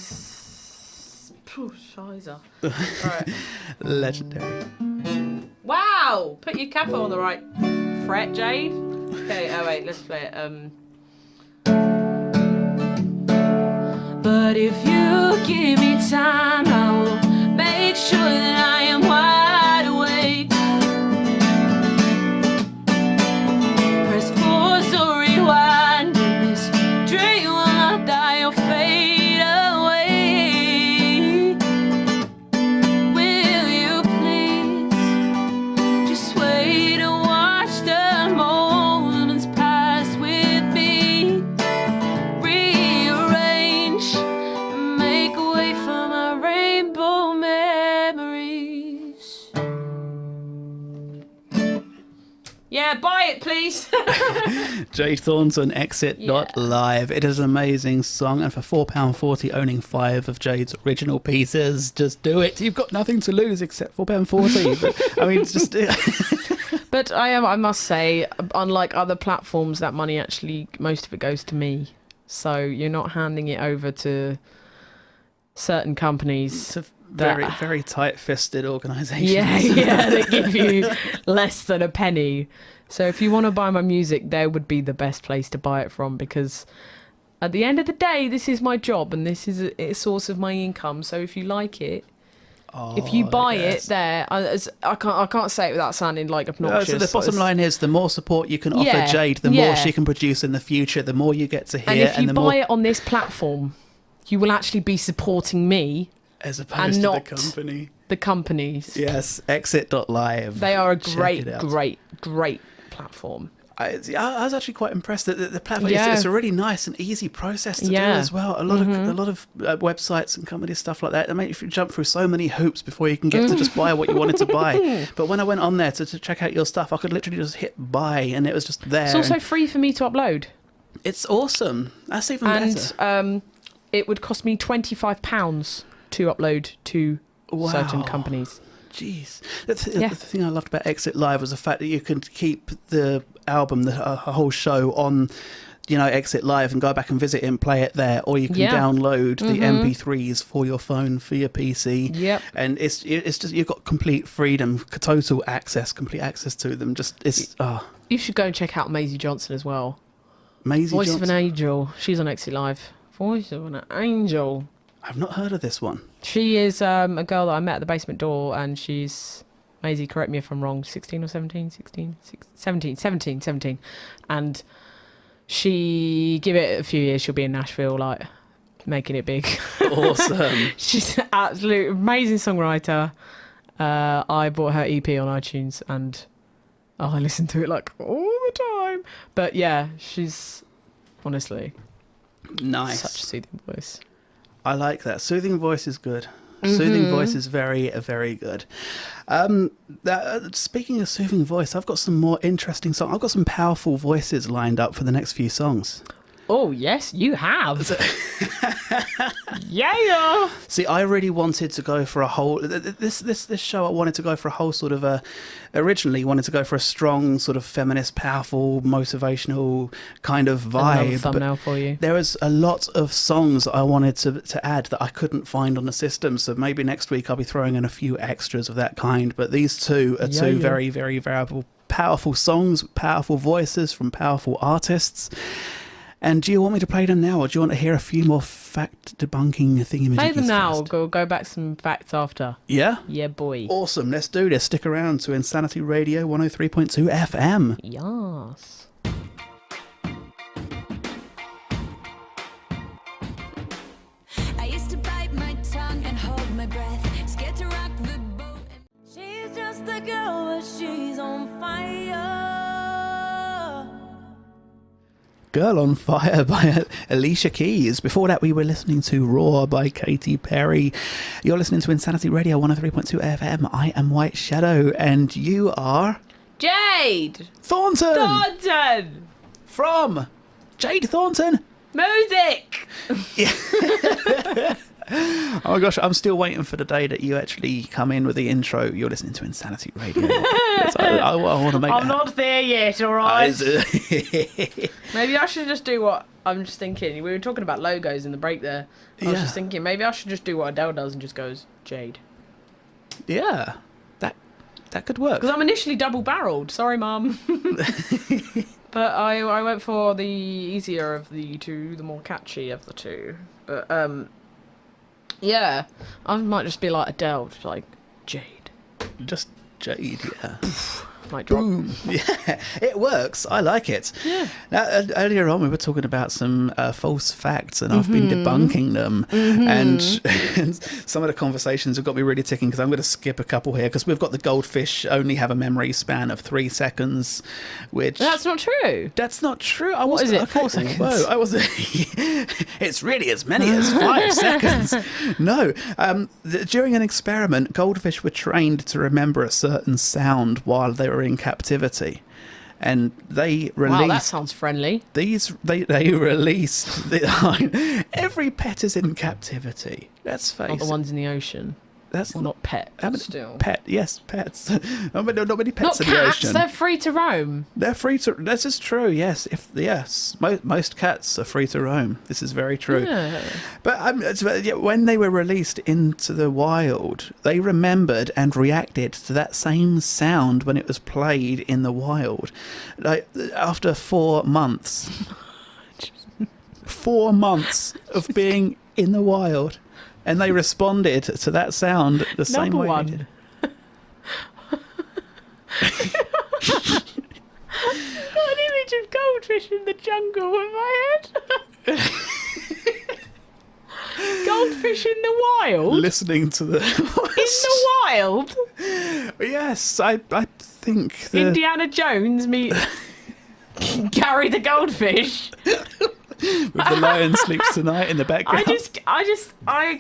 Scheiße. Right. Legendary. Wow! Put your capo on the right fret, Jade. Okay, wait, let's play it. But if you give me time, I will make sure that I am wide awake. Press pause or rewind, and this dream will not die or fade away. Will you please just wait and watch the moments pass with me? Rearrange and make a way for my rainbow memories. Yeah, buy it, please. Jade Thornton, Exit.live. It is an amazing song, and for £4.40, owning 5 of Jade's original pieces, just do it. You've got nothing to lose except £4.40. But, I mean, it's just... But I must say, unlike other platforms, that money actually, most of it goes to me. So you're not handing it over to certain companies. It's a very, very tight-fisted organisation. Yeah, they give you less than a penny. So if you want to buy my music, there would be the best place to buy it from, because at the end of the day, this is my job and this is a source of my income. So if you like it, if you buy it there, I can't say it without sounding like obnoxious. So the bottom line is, the more support you can offer Jade, the more she can produce in the future, the more you get to hear. And if you buy it on this platform, you will actually be supporting me. As opposed to the company. The companies. Yes, Exit.live. They are a great platform. I was actually quite impressed that the platform it's a really nice and easy process to do as well. A lot of websites and companies, stuff like that. I mean, if you jump through so many hoops before you can get to just buy what you wanted to buy. But when I went on there to check out your stuff, I could literally just hit buy and it was just there. It's also free for me to upload. It's awesome. That's even better. And it would cost me £25 to upload to certain companies. Jeez. The thing I loved about Exit Live was the fact that you can keep the album, the whole show on, Exit Live and go back and visit it and play it there, or you can download the MP3s for your phone, for your PC. Yep. And it's just, you've got complete freedom, complete access to them. You should go and check out Maisie Johnson as well. Voice of an Angel. She's on Exit Live. Voice of an Angel. I've not heard of this one. She is a girl that I met at the basement door, and she's, Maisie, correct me if I'm wrong, 16 or 17? 17. And give it a few years, she'll be in Nashville, making it big. Awesome. She's an absolute amazing songwriter. I bought her EP on iTunes, and I listen to it all the time. But yeah, she's honestly nice. Such a soothing voice. I like that. Soothing voice is good. Soothing voice is very, very good. Speaking of soothing voice, I've got some more interesting songs. I've got some powerful voices lined up for the next few songs. Oh, yes, you have. Yeah. See, I really wanted to go for a whole... This show, I wanted to go for a whole sort of originally wanted to go for a strong, sort of feminist, powerful, motivational kind of vibe. Another thumbnail for you. There was a lot of songs I wanted to add that I couldn't find on the system, so maybe next week I'll be throwing in a few extras of that kind. But these two are two very, very variable, powerful songs, powerful voices from powerful artists. And do you want me to play them now, or do you want to hear a few more fact debunking thingamajiggies? Play them now. First? Go back some facts after. Yeah? Yeah, boy. Awesome. Let's do this. Stick around to Insanity Radio 103.2 FM. Yes. I used to bite my tongue and hold my breath, scared to rock the boat. She's just a girl, but she's on fire. Girl on Fire by Alicia Keys. Before that, we were listening to Roar by Katy Perry. You're listening to Insanity Radio 103.2 FM. I am White Shadow, and you are... Jade! Thornton! Thornton! From Jade Thornton. Music! Oh my gosh, I'm still waiting for the day that you actually come in with the intro. You're listening to Insanity Radio. I want to make I'm not there yet, alright? Maybe I should just do what I'm just thinking. We were talking about logos in the break there. I was just thinking maybe I should just do what Adele does and just goes Jade. Yeah, that could work. Because I'm initially double-barreled. Sorry, Mum. But I went for the easier of the two, the more catchy of the two. But yeah, I might just be like Adele, just like Jade. Just Jade, yeah. Might drop. Boom. Yeah, it works. I like it. Yeah. Now, earlier on, we were talking about some false facts, and I've been debunking them. And some of the conversations have got me really ticking, because I'm going to skip a couple here, because we've got the goldfish only have a memory span of 3 seconds, which... That's not true. That's not true. What is it, 4 seconds? Whoa, I was... It's really as many as 5 seconds. No. During an experiment, goldfish were trained to remember a certain sound while they were in captivity, and they released... Wow, that sounds friendly. They released... Every pet is in captivity. Let's face it. Not the ones in the ocean. That's well, not pets, but still. Yes, pets. Not many pets not in the cats, ocean. they're free to roam. They're free to... This is true, yes. Most cats are free to roam. This is very true. Yeah. But when they were released into the wild, they remembered and reacted to that same sound when it was played in the wild. Like, after 4 months. 4 months of being in the wild. And they responded to that sound the same way one. they did. An image of goldfish in the jungle in my head. Goldfish in the wild? Listening to the... In the wild? Yes, I think the... Indiana Jones meet Gary the goldfish. With the lion sleeps tonight in the background. I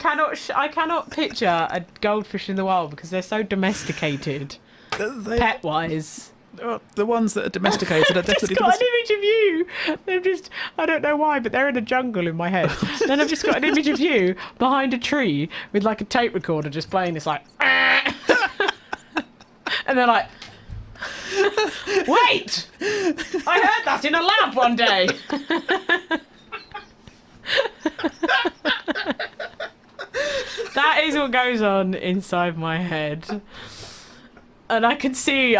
cannot picture a goldfish in the wild because they're so domesticated, pet-wise. The ones that are domesticated are definitely... I've just got an image of you. They're just, I don't know why, but they're in a jungle in my head. Then I've just got an image of you behind a tree with like a tape recorder just playing this like... And they're like... Wait! I heard that in a lab one day. That is what goes on inside my head. And I can see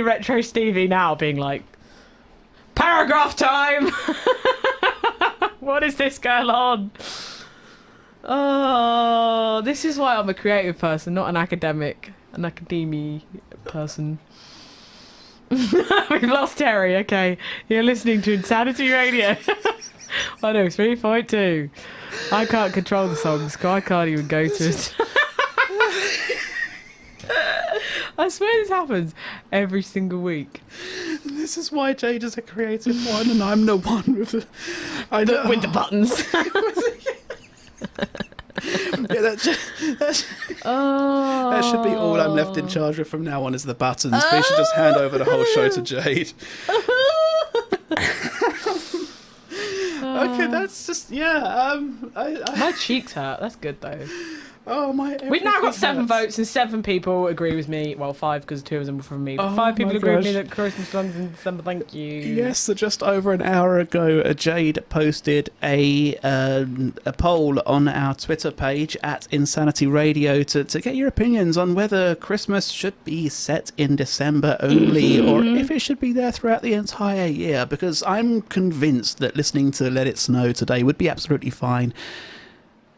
Retro Stevie now being like, paragraph time! What is this girl on? Oh, this is why I'm a creative person, not an academy person. We've lost Terry. Okay, you're listening to Insanity Radio. I know, 3.2. I can't control the songs, so I can't even go to it. I swear this happens every single week. This is why Jade is a creative one, and I'm the one with the... With the buttons. that should be all I'm left in charge of from now on is the buttons. We should just hand over the whole show to Jade. Okay, that's just My cheeks hurt. That's good though. Oh my! We've now got 7 hurts. votes and 7 people agree with me. Well, 5 because 2 of them were from me. But Oh 5 people my agree with me gosh. that Christmas songs in December. Thank you. Yes, so just over an hour ago, Jade posted a poll on our Twitter page at Insanity Radio to get your opinions on whether Christmas should be set in December only or if it should be there throughout the entire year. Because I'm convinced that listening to Let It Snow today would be absolutely fine.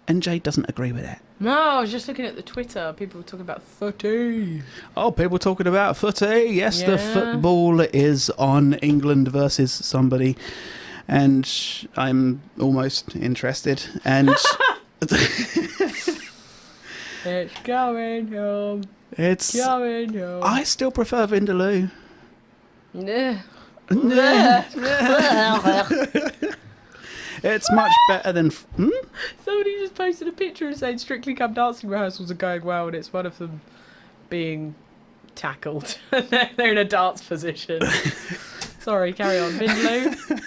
And Jade doesn't agree with it. No, I was just looking at the Twitter. People were talking about footy. Oh, people talking about footy. Yes, the Yeah. football is on, England versus somebody. And I'm almost interested. And It's going home. it's... Going home. I still prefer Vindaloo. Yeah. It's much better than... Somebody just posted a picture and saying Strictly Come Dancing rehearsals are going well, and it's one of them being tackled. They're in a dance position. Sorry, carry on. Vindaloo.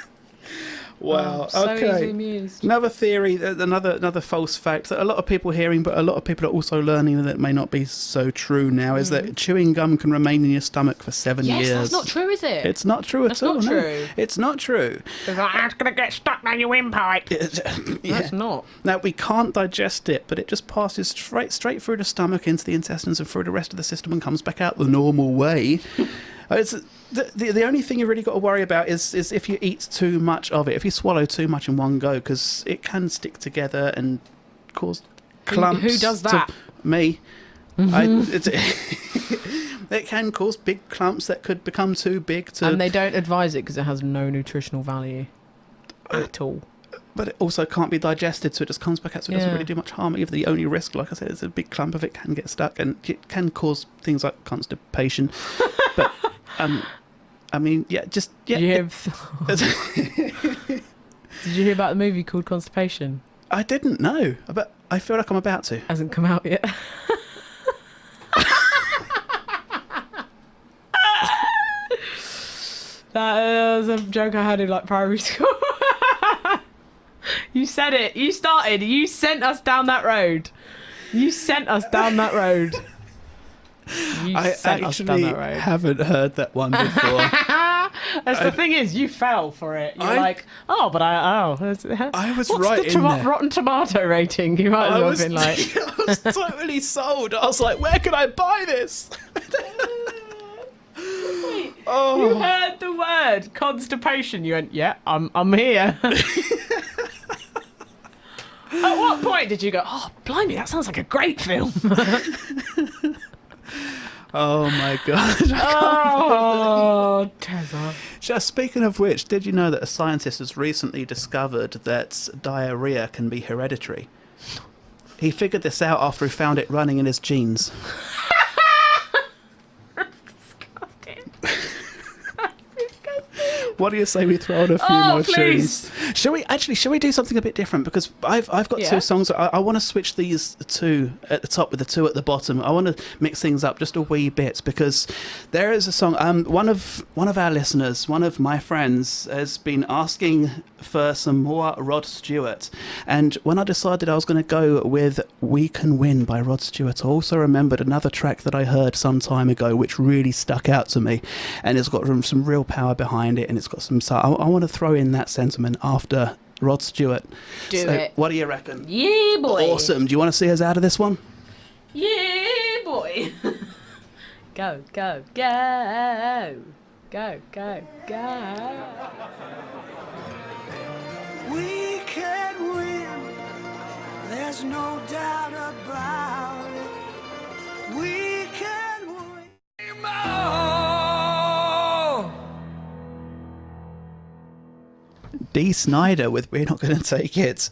Wow, So easily okay. amused. Another theory, another false fact that a lot of people are hearing, but a lot of people are also learning that it may not be so true now, is that chewing gum can remain in your stomach for 7 Yes, years. that's not true, is it? It's not true That's at all. not no. true. It's not true. It's like, it's going to get stuck down your windpipe. Yeah. That's not. Now, we can't digest it, but it just passes straight through the stomach into the intestines and through the rest of the system and comes back out the normal way. It's the only thing you've really got to worry about is if you eat too much of it, if you swallow too much in one go, because it can stick together and cause clumps. Who does that? Me. It can cause big clumps that could become too big to... And they don't advise it because it has no nutritional value at all. But it also can't be digested, so it just comes back out, so it doesn't Yeah. really do much harm. Either the only risk, like I said, is a big clump of it can get stuck, and it can cause things like constipation. But, I mean, yeah. Did you hear about the movie called Constipation? I didn't know, but I feel like I'm about to. Hasn't come out yet. That was a joke I had in like primary school. You said it. You started. You sent us down that road. You sent us down that road. You I sent us down actually that road. haven't heard that one before. That's the thing is, you fell for it. You're I- like, oh, but I was what's right the in there. Rotten Tomato rating? You might as well have been like, I was totally sold. I was like, where can I buy this? wait, Oh. you heard the word constipation. You went, yeah, I'm here. At what point did you go, oh, blimey, that sounds like a great film? Oh my god. Oh, Tessa. Just speaking of which, did you know that a scientist has recently discovered that diarrhea can be hereditary? He figured this out after he found it running in his genes. What do you say we throw in a few more please. tunes? Shall we do something a bit different? Because I've got Yeah. two songs. I want to switch these two at the top with the two at the bottom. I want to mix things up just a wee bit because there is a song. One of our listeners, one of my friends, has been asking for some more Rod Stewart, and when I decided I was going to go with "We Can Win" by Rod Stewart, I also remembered another track that I heard some time ago, which really stuck out to me, and it's got some real power behind it, and it's got some. So I want to throw in that sentiment after Rod Stewart. Do So it. What do you reckon? Yeah, boy. Awesome. Do you want to see us out of this one? Yeah, boy. Go, go, go. Go, go, go. We can win, there's no doubt about it. We can win. Dee Snider with "We're Not Gonna Take It."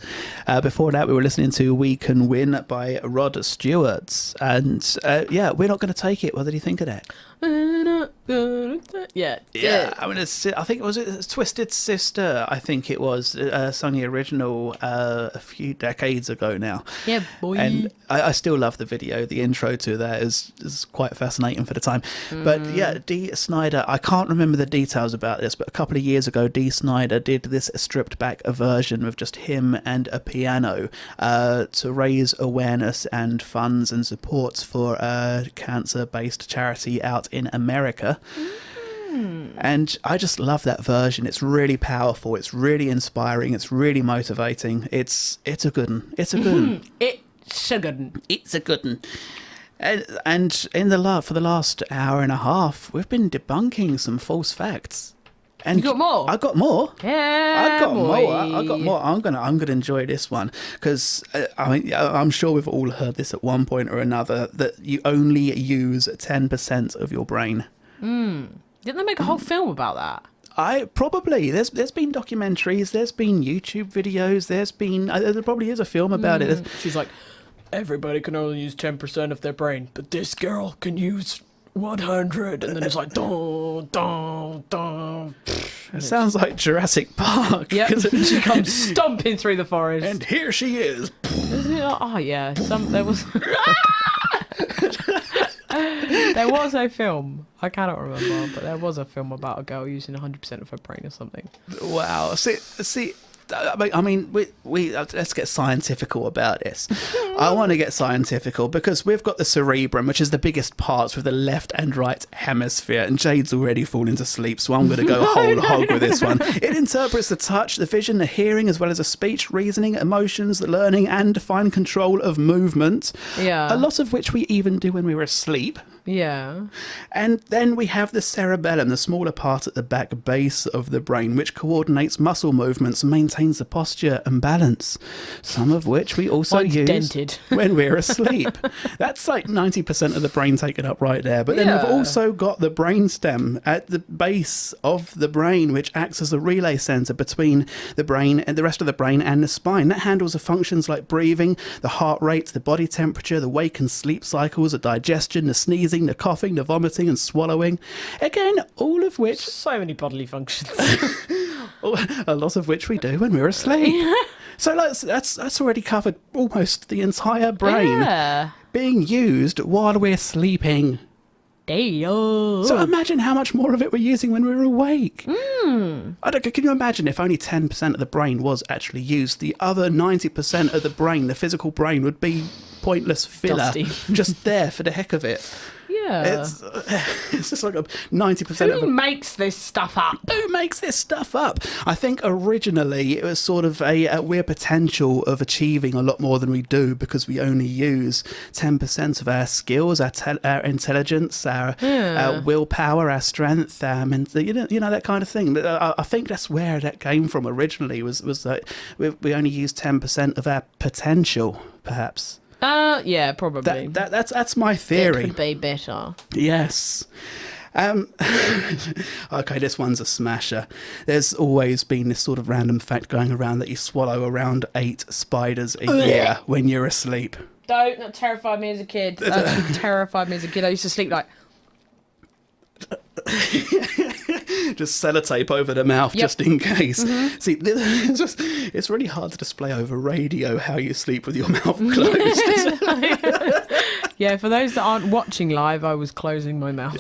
Before that, we were listening to "We Can Win" by Rod Stewart. And yeah, "We're Not Gonna Take It." What did you think of that? We're not gonna Yeah. Yeah, I mean, I think it was Twisted Sister. I think it was sung the original a few decades ago now. Yeah, boy. And I still love the video. The intro to that is quite fascinating for the time. But yeah, Dee Snider, I can't remember the details about this, but a couple of years ago, Dee Snider did this stripped back version with just him and a piano to raise awareness and funds and supports for a cancer-based charity out in America. And I just love that version. It's really powerful. It's really inspiring. It's really motivating. It's a good one. It's a good one. It's a good one. It's a good one. And for the last hour and a half, we've been debunking some false facts. And You got more? I got more. Yeah, I got boy. more. I got more. I'm gonna enjoy this one because I'm sure we've all heard this at one point or another that you only use 10% of your brain. Didn't they make a whole film about that? There's been documentaries, there's been YouTube videos, there probably is a film about it. She's like, everybody can only use 10% of their brain, but this girl can use 100, and then it's like, dun, dun, dun. It sounds like Jurassic Park. Yeah, she comes stomping through the forest. And here she is. Oh yeah, there was there was a film. I cannot remember, but there was a film about a girl using 100% of her brain or something. Wow. See. I mean, we let's get scientifical about this. I want to get scientifical because we've got the cerebrum, which is the biggest parts with the left and right hemisphere, and Jade's already fallen to sleep, so I'm going to go whole hog with this one. It interprets the touch, the vision, the hearing, as well as the speech, reasoning, emotions, the learning, and fine control of movement. Yeah. A lot of which we even do when we're asleep. Yeah. And then we have the cerebellum, the smaller part at the back base of the brain, which coordinates muscle movements and maintains the posture and balance, some of which we also Mine's use dented. when we're asleep. That's like 90% of the brain taken up right there. But then Yeah. we've also got the brainstem at the base of the brain, which acts as a relay center between the brain and the rest of the brain and the spine. That handles the functions like breathing, the heart rate, the body temperature, the wake and sleep cycles, the digestion, the sneezing, the coughing, the vomiting and swallowing. Again, all of which, So many bodily functions. a lot of which we do when we're asleep. So that's already covered almost the entire brain Yeah. being used while we're sleeping. Damn. So imagine how much more of it we're using when we're awake. Can you imagine if only 10% of the brain was actually used? The other 90% of the brain, the physical brain, would be pointless filler, Dusty. just there for the heck of it. Yeah. It's just like a 90% of Who it. makes this stuff up? Who makes this stuff up? I think originally it was sort of a weird potential of achieving a lot more than we do because we only use 10% of our skills, our intelligence, our willpower, our strength, and you know that kind of thing. But I think that's where that came from originally. Was that we only use 10% of our potential, perhaps. Yeah, probably. That's my theory. It could be better. Yes. Okay, this one's a smasher. There's always been this sort of random fact going around that you swallow around 8 spiders a year when you're asleep. That terrified me as a kid. That terrified me as a kid. I used to sleep like... Just sellotape over the mouth just in case. See, it's really hard to display over radio how you sleep with your mouth closed. Yeah, for those that aren't watching live, I was closing my mouth.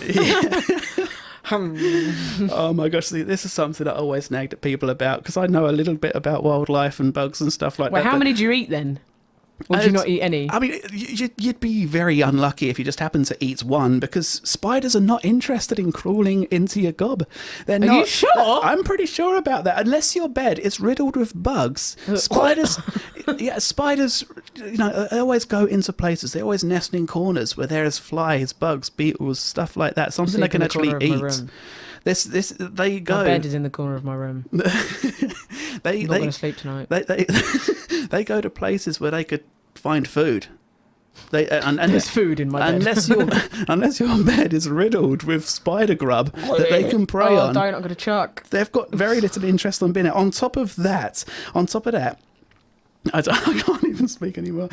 Oh my gosh, see, this is something that I always nagged at people about because I know a little bit about wildlife and bugs and stuff like Well, that. how many do you eat then? Or do you not eat any? I mean, you'd be very unlucky if you just happened to eat one because spiders are not interested in crawling into your gob. They're not. Are you sure? I'm pretty sure about that. Unless your bed is riddled with bugs, spiders, spiders, they always go into places. They always nest in corners where there's flies, bugs, beetles, stuff like that. Something they can actually eat. They go. My bed is in the corner of my room. I'm not going to sleep tonight. They go to places where they could find food. There's food in my bed. Unless your bed is riddled with spider grub that they can prey on. I'm not going to chuck. They've got very little interest on being it. On top of that, I can't even speak anymore.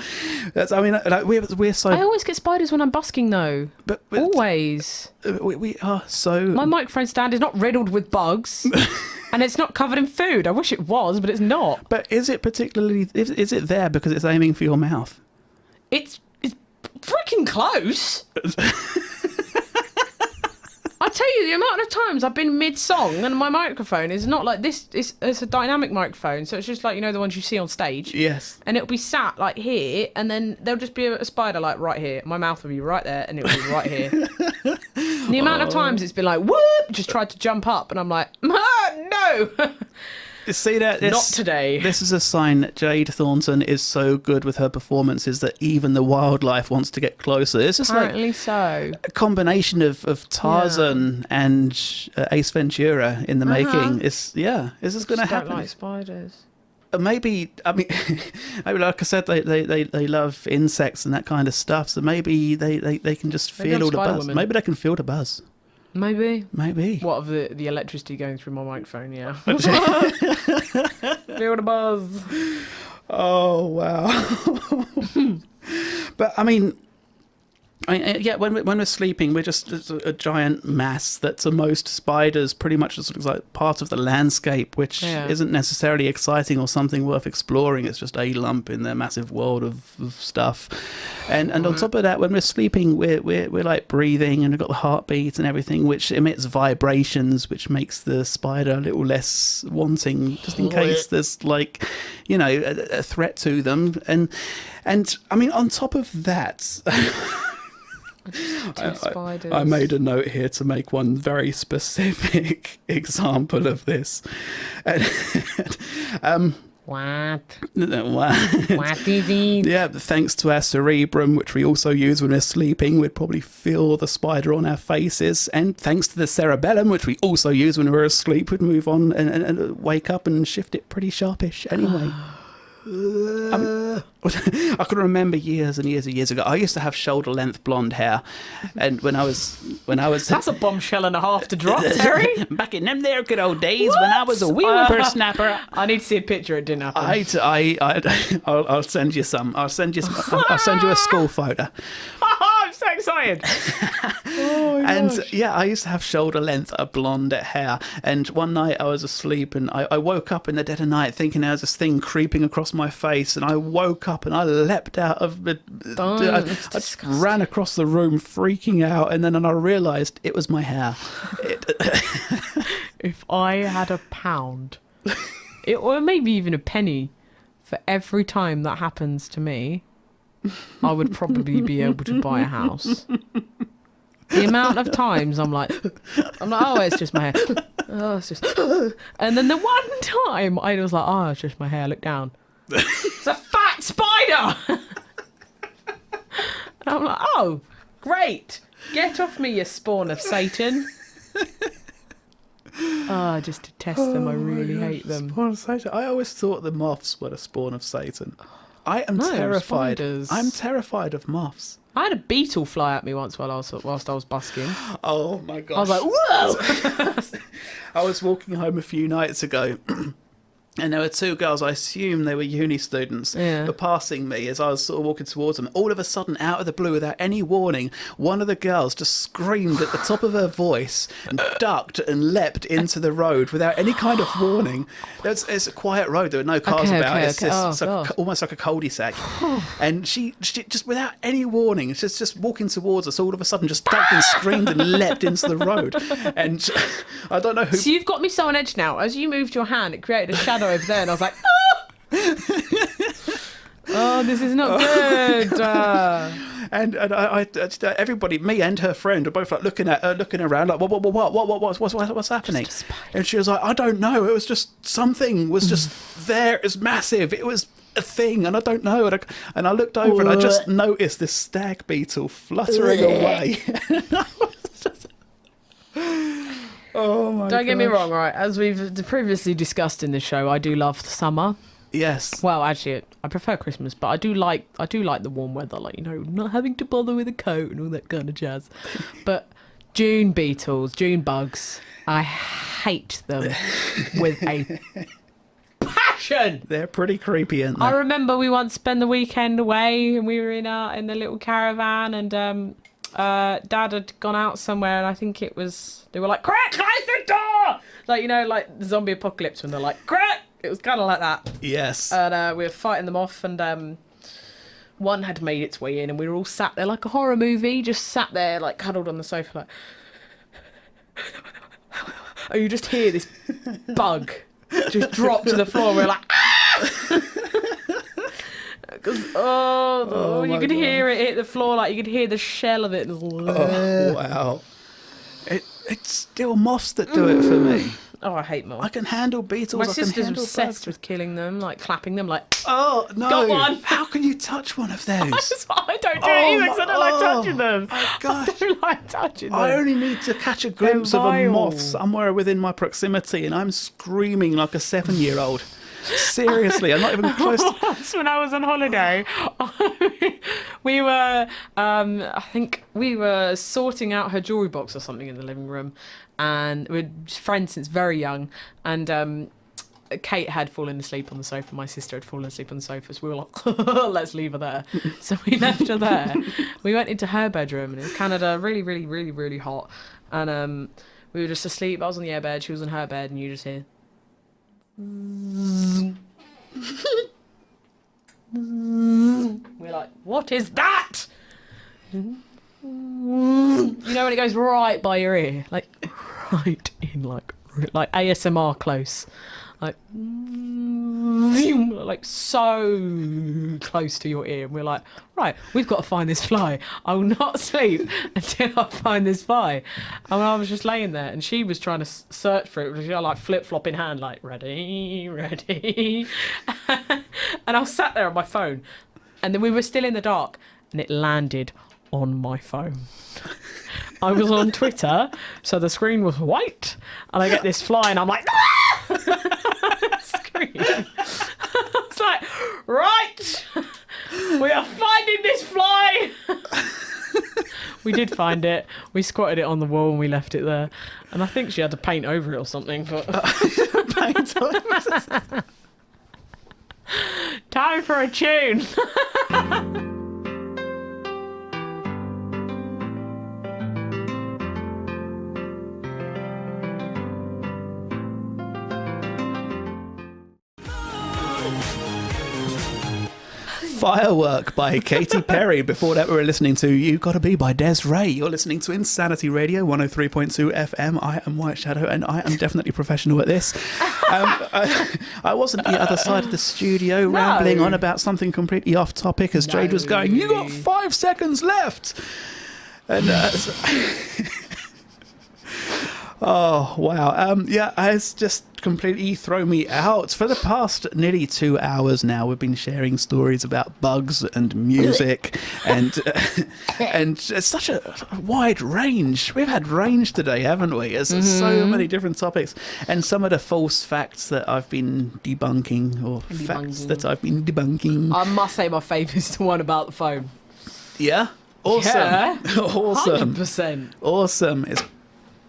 We're so. I always get spiders when I'm busking, though. But Always. we are so. My microphone stand is not riddled with bugs, and it's not covered in food. I wish it was, but it's not. But is it particularly? Is it there because it's aiming for your mouth? It's freaking close. I tell you, the amount of times I've been mid-song and my microphone is not like this. It's a dynamic microphone, so it's just like, you know, the ones you see on stage. Yes. And it'll be sat like here, and then there'll just be a spider like right here. My mouth will be right there, and it'll be right here. And the amount of times it's been like, whoop, just tried to jump up, and I'm like, no. See that? Not today. This is a sign that Jade Thornton is so good with her performances that even the wildlife wants to get closer. It's just Apparently like so. a combination of Tarzan and Ace Ventura in the making. It's just going to happen. Don't like spiders. Maybe like I said, they love insects and that kind of stuff. So maybe they can just feel all the buzz. Woman. Maybe they can feel the buzz. Maybe. What of the electricity going through my microphone? Yeah. Feel the buzz. Oh wow. But I mean, when we're sleeping, we're just a giant mass that to most spiders pretty much just looks like part of the landscape, which isn't necessarily exciting or something worth exploring. It's just a lump in their massive world of stuff. And on top of that, when we're sleeping, we're like breathing, and we've got the heartbeat and everything, which emits vibrations, which makes the spider a little less wanting, just in case there's like, you know, a threat to them. And I mean, on top of that. I made a note here to make one very specific example of this. What? What is it? Yeah, thanks to our cerebrum, which we also use when we're sleeping, we'd probably feel the spider on our faces. And thanks to the cerebellum, which we also use when we're asleep, we'd move on and wake up and shift it pretty sharpish anyway. I can remember years and years ago. I used to have shoulder length blonde hair, and when I was that's a bombshell and a half to drop, Terry. Back in them there good old days when I was a wee whippersnapper. I need to see a picture. It didn't happen. I'll send you some. I'll send you a school photo. I'm so excited. I used to have shoulder length blonde hair, and one night I was asleep and I woke up in the dead of night thinking there was this thing creeping across my face, and I woke up and I leapt out of the I ran across the room freaking out, and then I realised it was my hair. If I had £1, or maybe even a penny, for every time that happens to me, I would probably be able to buy a house. The amount of times I'm like, oh, it's just my hair. Oh, it's just. And then the one time I was like, oh, it's just my hair. Look down. It's a fat spider. And I'm like, oh, great. Get off me, you spawn of Satan. Oh, I just detest them. I really hate them. Spawn of Satan. I always thought the moths were the spawn of Satan. I am terrified. Spiders. I'm terrified of moths. I had a beetle fly at me once whilst I was busking. Oh my gosh. I was like, whoa! I was walking home a few nights ago. And there were two girls, I assume they were uni students, were passing me as I was sort of walking towards them. All of a sudden, out of the blue, without any warning, one of the girls just screamed at the top of her voice and ducked and leapt into the road without any kind of warning. It's a quiet road, there were no cars about. It's just almost like a cul-de-sac. And she just, without any warning, she's just walking towards us, all of a sudden just ducked and screamed and leapt into the road. And I don't know who... So you've got me so on edge now. As you moved your hand, it created a shadow over there, and I was like, oh, this is not good. And I everybody, me and her friend, are both like looking around, like what's happening? And she was like, I don't know. It was just something was just there. It was massive. It was a thing, and I don't know. And I looked over and I just noticed this stag beetle fluttering away. Oh my! Don't get me wrong, right? As we've previously discussed in the show, I do love the summer. Yes. Well, actually, I prefer Christmas, but I do like the warm weather, like, you know, not having to bother with a coat and all that kind of jazz. But June beetles, June bugs, I hate them with a passion. action. They're pretty creepy, aren't they? I remember we once spent the weekend away, and we were in the little caravan, and Dad had gone out somewhere, and I think it was, they were like, crack, close the door, like, you know, like the zombie apocalypse when they're like, crack. It was kind of like that. Yes. And we were fighting them off, and one had made its way in, and we were all sat there like a horror movie, just sat there like cuddled on the sofa, like, and you just hear this bug just drop to the floor. And we're like, ah! Because you could hear it hit the floor, like you could hear the shell of it. Oh, wow. It's still moths that do it for me. Oh, I hate moths. I can handle beetles. My I can sister's handle obsessed bugs. with killing them, like clapping them, like. Oh no! Got one. How can you touch one of those? I don't do it either because I don't like touching them. My gosh. I don't like touching them. I only need to catch a glimpse of a moth somewhere within my proximity, and I'm screaming like a 7-year-old. Seriously, I'm not even close to... Once when I was on holiday, we were, I think we were sorting out her jewellery box or something in the living room, and we're friends since very young, and Kate had fallen asleep on the sofa, my sister had fallen asleep on the sofa, so we were like, let's leave her there. So we left her there. We went into her bedroom, and it was Canada, really, really, really, really hot, and we were just asleep. I was on the airbed, she was on her bed, and you just hear... We're like, what is that? You know when it goes right by your ear, like right in, like ASMR close, like so close to your ear, and we're like, right, we've got to find this fly. I will not sleep until I find this fly. And I was just laying there, and she was trying to search for it with, you know, like flip-flop in hand, like ready, ready. And I was sat there on my phone, and then we were still in the dark, and it landed on my phone. I was on Twitter, so the screen was white, and I get this fly, and I'm like, scream. I was like, right, we are finding this fly. We did find it. We squatted it on the wall and we left it there. And I think she had to paint over it or something. But Paint over. time for a tune. Firework by Katy Perry. Before that, we were listening to You Gotta Be by Des Ray. You're listening to Insanity Radio 103.2 FM. I am White Shadow, and I am definitely professional at this. I wasn't the other side of the studio rambling on about something completely off topic as Jade was going, you got 5 seconds left. And oh, wow. Yeah, it's just completely thrown me out. For the past nearly 2 hours now, we've been sharing stories about bugs and music and it's such a wide range. We've had range today, haven't we? There's so many different topics. And some of the false facts that I've been debunking, or facts that I've been debunking. I must say my favourite's the one about the phone. Yeah? Awesome. Yeah. Awesome. 100%. Awesome. It's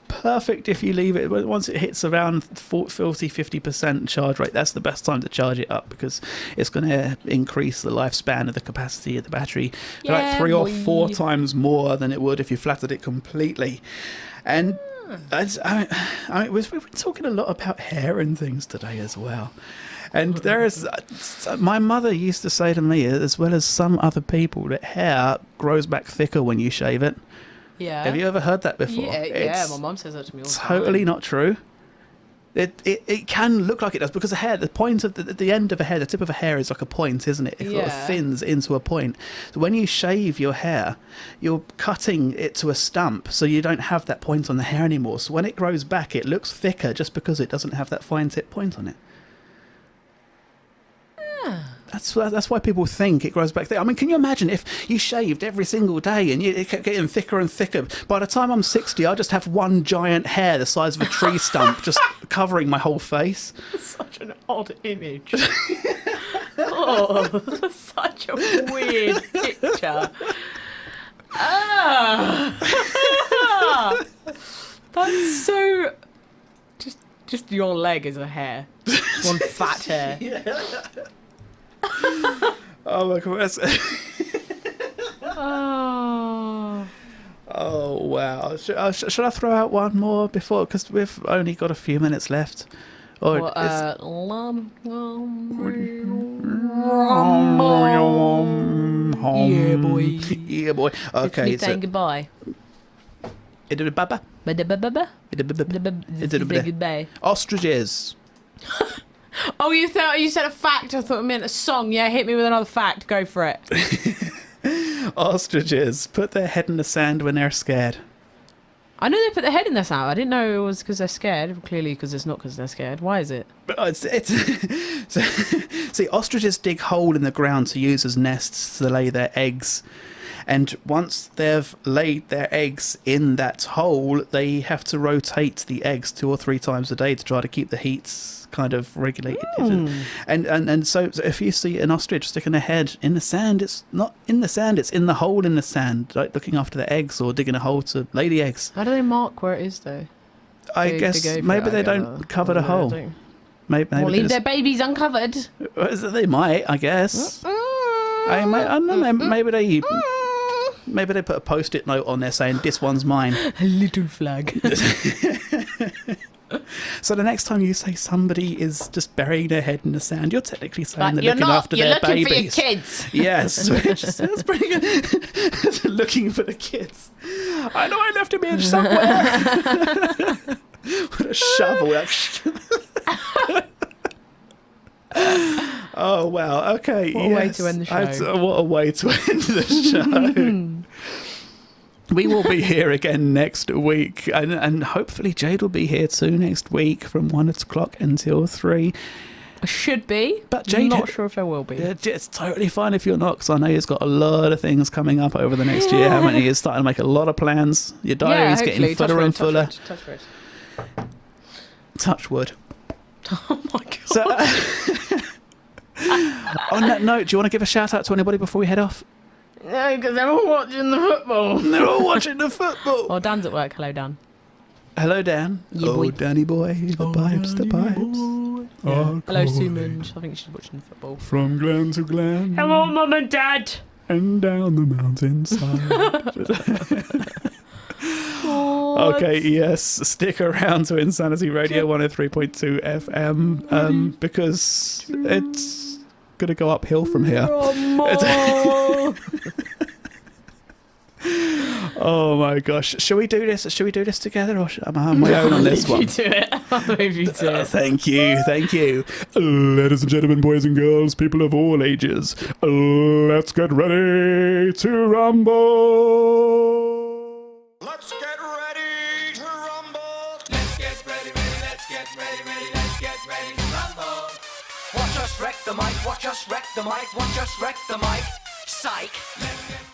perfect if you leave it. Once it hits around 40-50% charge rate, that's the best time to charge it up, because it's going to increase the lifespan of the capacity of the battery like 3 or 4 times more than it would if you flattered it completely. And I mean, we've been talking a lot about hair and things today as well. And there is, my mother used to say to me, as well as some other people, that hair grows back thicker when you shave it. Yeah. Have you ever heard that before? Yeah, my mum says that to me all the time. Totally not true. It can look like it does, because the hair, the point of the end of a hair, the tip of a hair is like a point, isn't it? It sort of thins into a point. So when you shave your hair, you're cutting it to a stump, so you don't have that point on the hair anymore. So when it grows back, it looks thicker just because it doesn't have that fine tip point on it. That's why people think it grows back thick. I mean, can you imagine if you shaved every single day and it kept getting thicker and thicker? By the time I'm 60, I'll just have one giant hair the size of a tree stump just covering my whole face. Such an odd image. Oh, that's such a weird picture. That's so... Just your leg is a hair. One fat hair. Oh my god. Oh. Oh wow. Should I throw out one more before? Because we've only got a few minutes left. Or Well, yeah, boy. Yeah, boy. Okay, Okay. it's me saying goodbye. Baba. Goodbye. Ostriches. Oh, you said a fact. I thought it meant a song. Yeah, hit me with another fact. Go for it. Ostriches put their head in the sand when they're scared. I know they put their head in their sand. I didn't know it was because they're scared. Clearly, because it's not because they're scared. Why is it? But it's so, see, ostriches dig hole in the ground to use as nests to lay their eggs. And once they've laid their eggs in that hole, they have to rotate the eggs 2 or 3 times a day to try to keep the heats kind of regulated. And so if you see an ostrich sticking their head in the sand, it's not in the sand, it's in the hole in the sand, like looking after the eggs or digging a hole to lay the eggs. How do they mark where it is, though? I guess maybe they don't cover the hole. Maybe Or they leave just, their babies uncovered. they might, I guess. I don't know. Maybe they put a post-it note on there saying, "This one's mine." A little flag. So the next time you say somebody is just burying their head in the sand, you're technically saying But they're you're looking not. after You're their looking babies. for your kids. Yes, which sounds pretty good. Looking for the kids. I know I left him in somewhere. With a shovel. Oh wow! Okay, What a way to end the show. What a way to end the show. We will be here again next week, and hopefully Jade will be here too next week from 1 o'clock until 3. I should be, But Jade, not sure if I will be. It's totally fine if you're not, because I know he's got a lot of things coming up over the next year, haven't you? He's starting to make a lot of plans. Your diary's getting fuller and fuller. Touch wood. Oh my god. So, on that note, do you want to give a shout out to anybody before we head off? No, because they're all watching the football. They're all watching the football. Oh, Dan's at work. Hello, Dan. Hello, Dan. Yeah, boy. Danny boy. The pipes, the pipes. Yeah. Hello, Suman. I think she's watching the football. From glen to glen. Hello, Mum and Dad. And down the mountainside. Okay, yes. Stick around to Insanity Radio 103.2 FM because it's going to go uphill from here. Oh my gosh. Shall we do this? Shall we do this together, or am I on my own on this one? You do it. I'll leave you to it. Thank you. Ladies and gentlemen, boys and girls, people of all ages, let's get ready to rumble. Let's get ready to rumble. Let's get ready, let's get ready, let's get ready to rumble. Watch us wreck the mic, watch us wreck the mic, watch us wreck the mic. Psych. Let's get